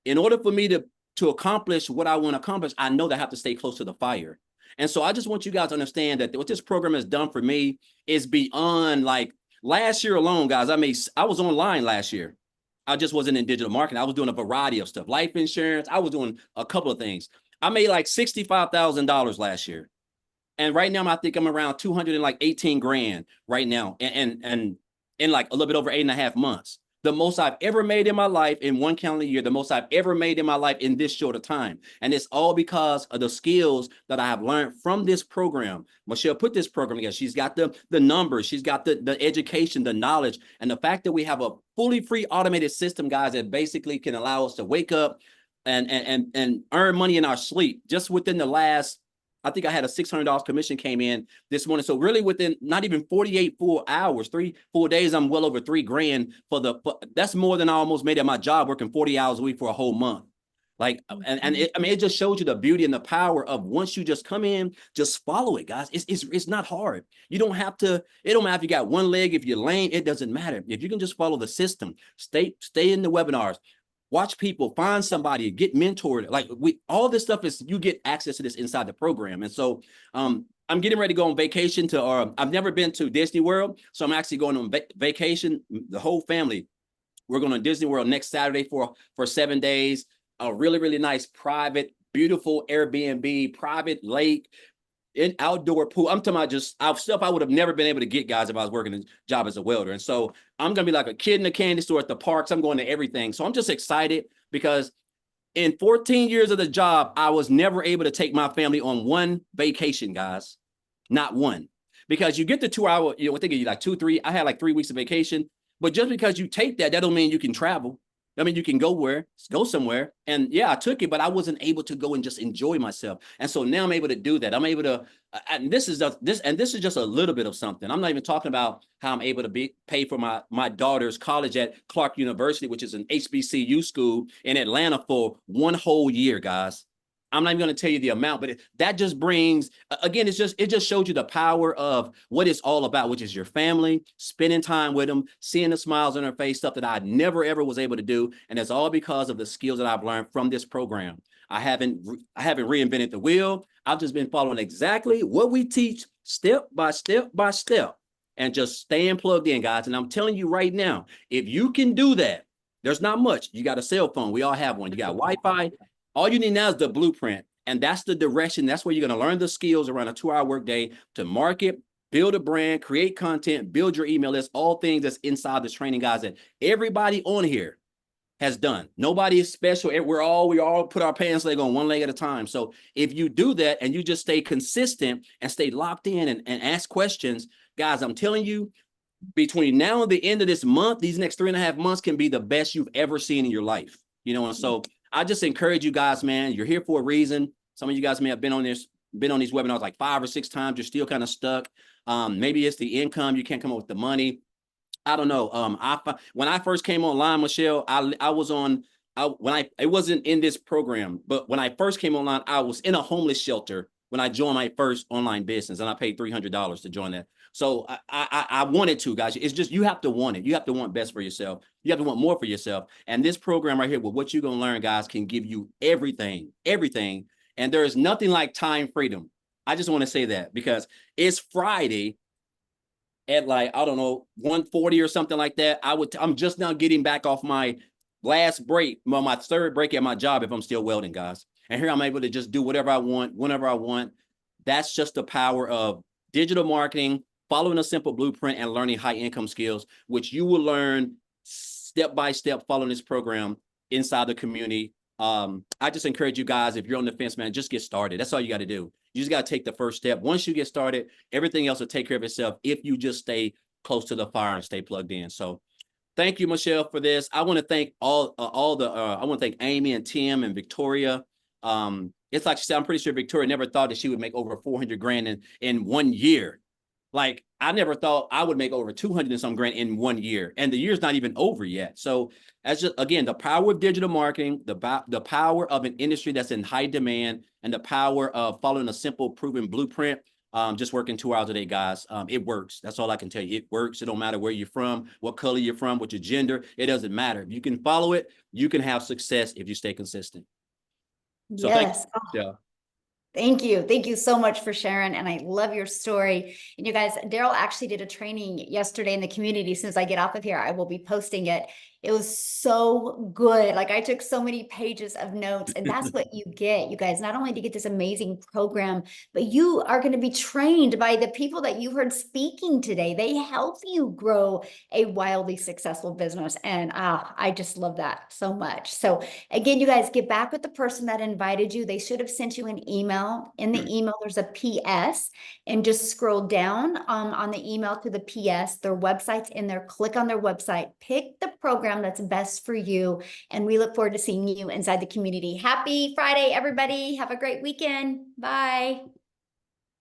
in order for me to accomplish what I want to accomplish, I know that I have to stay close to the fire. And so I just want you guys to understand that what this program has done for me is beyond, like, last year alone, guys. I was online last year. I just wasn't in digital marketing. I was doing a variety of stuff, life insurance. I was doing a couple of things. I made like $65,000 last year. And right now, I think I'm around 218 grand right now. And in like a little bit over 8.5 months. The most I've ever made in my life in one calendar year, the most I've ever made in my life in this short of time. And it's all because of the skills that I have learned from this program. Michelle put this program together. She's got the numbers, she's got the education, the knowledge, and the fact that we have a fully free automated system, guys, that basically can allow us to wake up and earn money in our sleep just within the last, I think I had a $600 commission came in this morning. So really within not even 48 full hours, 3 full days, I'm well over 3 grand that's more than I almost made at my job working 40 hours a week for a whole month. Like, it just shows you the beauty and the power of once you just come in, just follow it, guys. It's not hard. You don't have to, it don't matter if you got one leg, if you're lame, it doesn't matter. If you can just follow the system, stay in the webinars, watch people, find somebody, get mentored. Like all this stuff is, you get access to this inside the program. And so I'm getting ready to go on vacation to, I've never been to Disney World. So I'm actually going on vacation, the whole family. We're going to Disney World next Saturday for 7 days, a really, really nice, private, beautiful Airbnb, private lake, in outdoor pool. I'm talking about just stuff I would have never been able to get, guys, if I was working a job as a welder. And so I'm going to be like a kid in a candy store at the parks. I'm going to everything. So I'm just excited because in 14 years of the job, I was never able to take my family on one vacation, guys. Not one. Because you get the 2 hour, I think you like 2, 3, I had like 3 weeks of vacation. But just because you take that don't mean you can travel. I mean, you can go somewhere. And yeah, I took it, but I wasn't able to go and just enjoy myself. And so now I'm able to do that. I'm able to, and this is just a little bit of something. I'm not even talking about how I'm able to pay for my daughter's college at Clark University, which is an HBCU school in Atlanta for 1 whole year, guys. I'm not even going to tell you the amount, but that just brings, again, it just shows you the power of what it's all about, which is your family, spending time with them, seeing the smiles on their face, stuff that I never, ever was able to do. And it's all because of the skills that I've learned from this program. I haven't reinvented the wheel. I've just been following exactly what we teach step by step by step and just staying plugged in, guys. And I'm telling you right now, if you can do that, there's not much. You got a cell phone. We all have one. You got Wi-Fi. All you need now is the blueprint, and that's the direction. That's where you're going to learn the skills around a 2-hour workday to market, build a brand, create content, build your email list, all things that's inside this training, guys, that everybody on here has done. Nobody is special. We all put our pants leg on one leg at a time. So if you do that and you just stay consistent and stay locked in and ask questions, guys, I'm telling you, between now and the end of this month, these next 3.5 months can be the best you've ever seen in your life. And so I just encourage you guys, man, you're here for a reason. Some of you guys may have been on these webinars like 5 or 6 times. You're still kind of stuck. Maybe it's the income. You can't come up with the money. I don't know. When I first came online, Michelle, it wasn't in this program, but when I first came online, I was in a homeless shelter when I joined my first online business, and I paid $300 to join that. So I wanted to, guys. It's just, you have to want it. You have to want best for yourself. You have to want more for yourself. And this program right here, with what you're going to learn, guys, can give you everything. And there is nothing like time freedom. I just want to say that because it's Friday at like, I don't know, 1:40 or something like that. I'm just now getting back off my last break, my 3rd break at my job if I'm still welding, guys. And here I'm able to just do whatever I want, whenever I want. That's just the power of digital marketing, following a simple blueprint, and learning high income skills, which you will learn step by step following this program inside the community. I just encourage you guys, if you're on the fence, man, just get started. That's all you got to do. You just got to take the first step. Once you get started, everything else will take care of itself if you just stay close to the fire and stay plugged in. So thank you, Michelle, for this. I want to thank I want to thank Amy and Tim and Victoria. It's like she said, I'm pretty sure Victoria never thought that she would make over 400 grand in 1 year. Like, I never thought I would make over 200 and some grand in 1 year, and the year's not even over yet. So that's just, again, the power of digital marketing, the power of an industry that's in high demand, and the power of following a simple, proven blueprint. Just working 2 hours a day, guys. It works. That's all I can tell you. It works. It don't matter where you're from, what color you're from, what your gender. It doesn't matter. If you can follow it, you can have success if you stay consistent. So Yes. thank you. Thank you. Thank you so much for sharing. And I love your story. And you guys, Daryl actually did a training yesterday in the community. As soon as I get off of here, I will be posting it. It was so good. Like I took so many pages of notes, and that's what you get, you guys. Not only to get this amazing program, but you are going to be trained by the people that you heard speaking today. They help you grow a wildly successful business. And I just love that so much. So again, you guys get back with the person that invited you. They should have sent you an email. In the email, there's a PS, and just scroll down on the email to the PS. Their website's in there. Click on their website, pick the program that's best for you. And we look forward to seeing you inside the community. Happy Friday, everybody. Have a great weekend. Bye.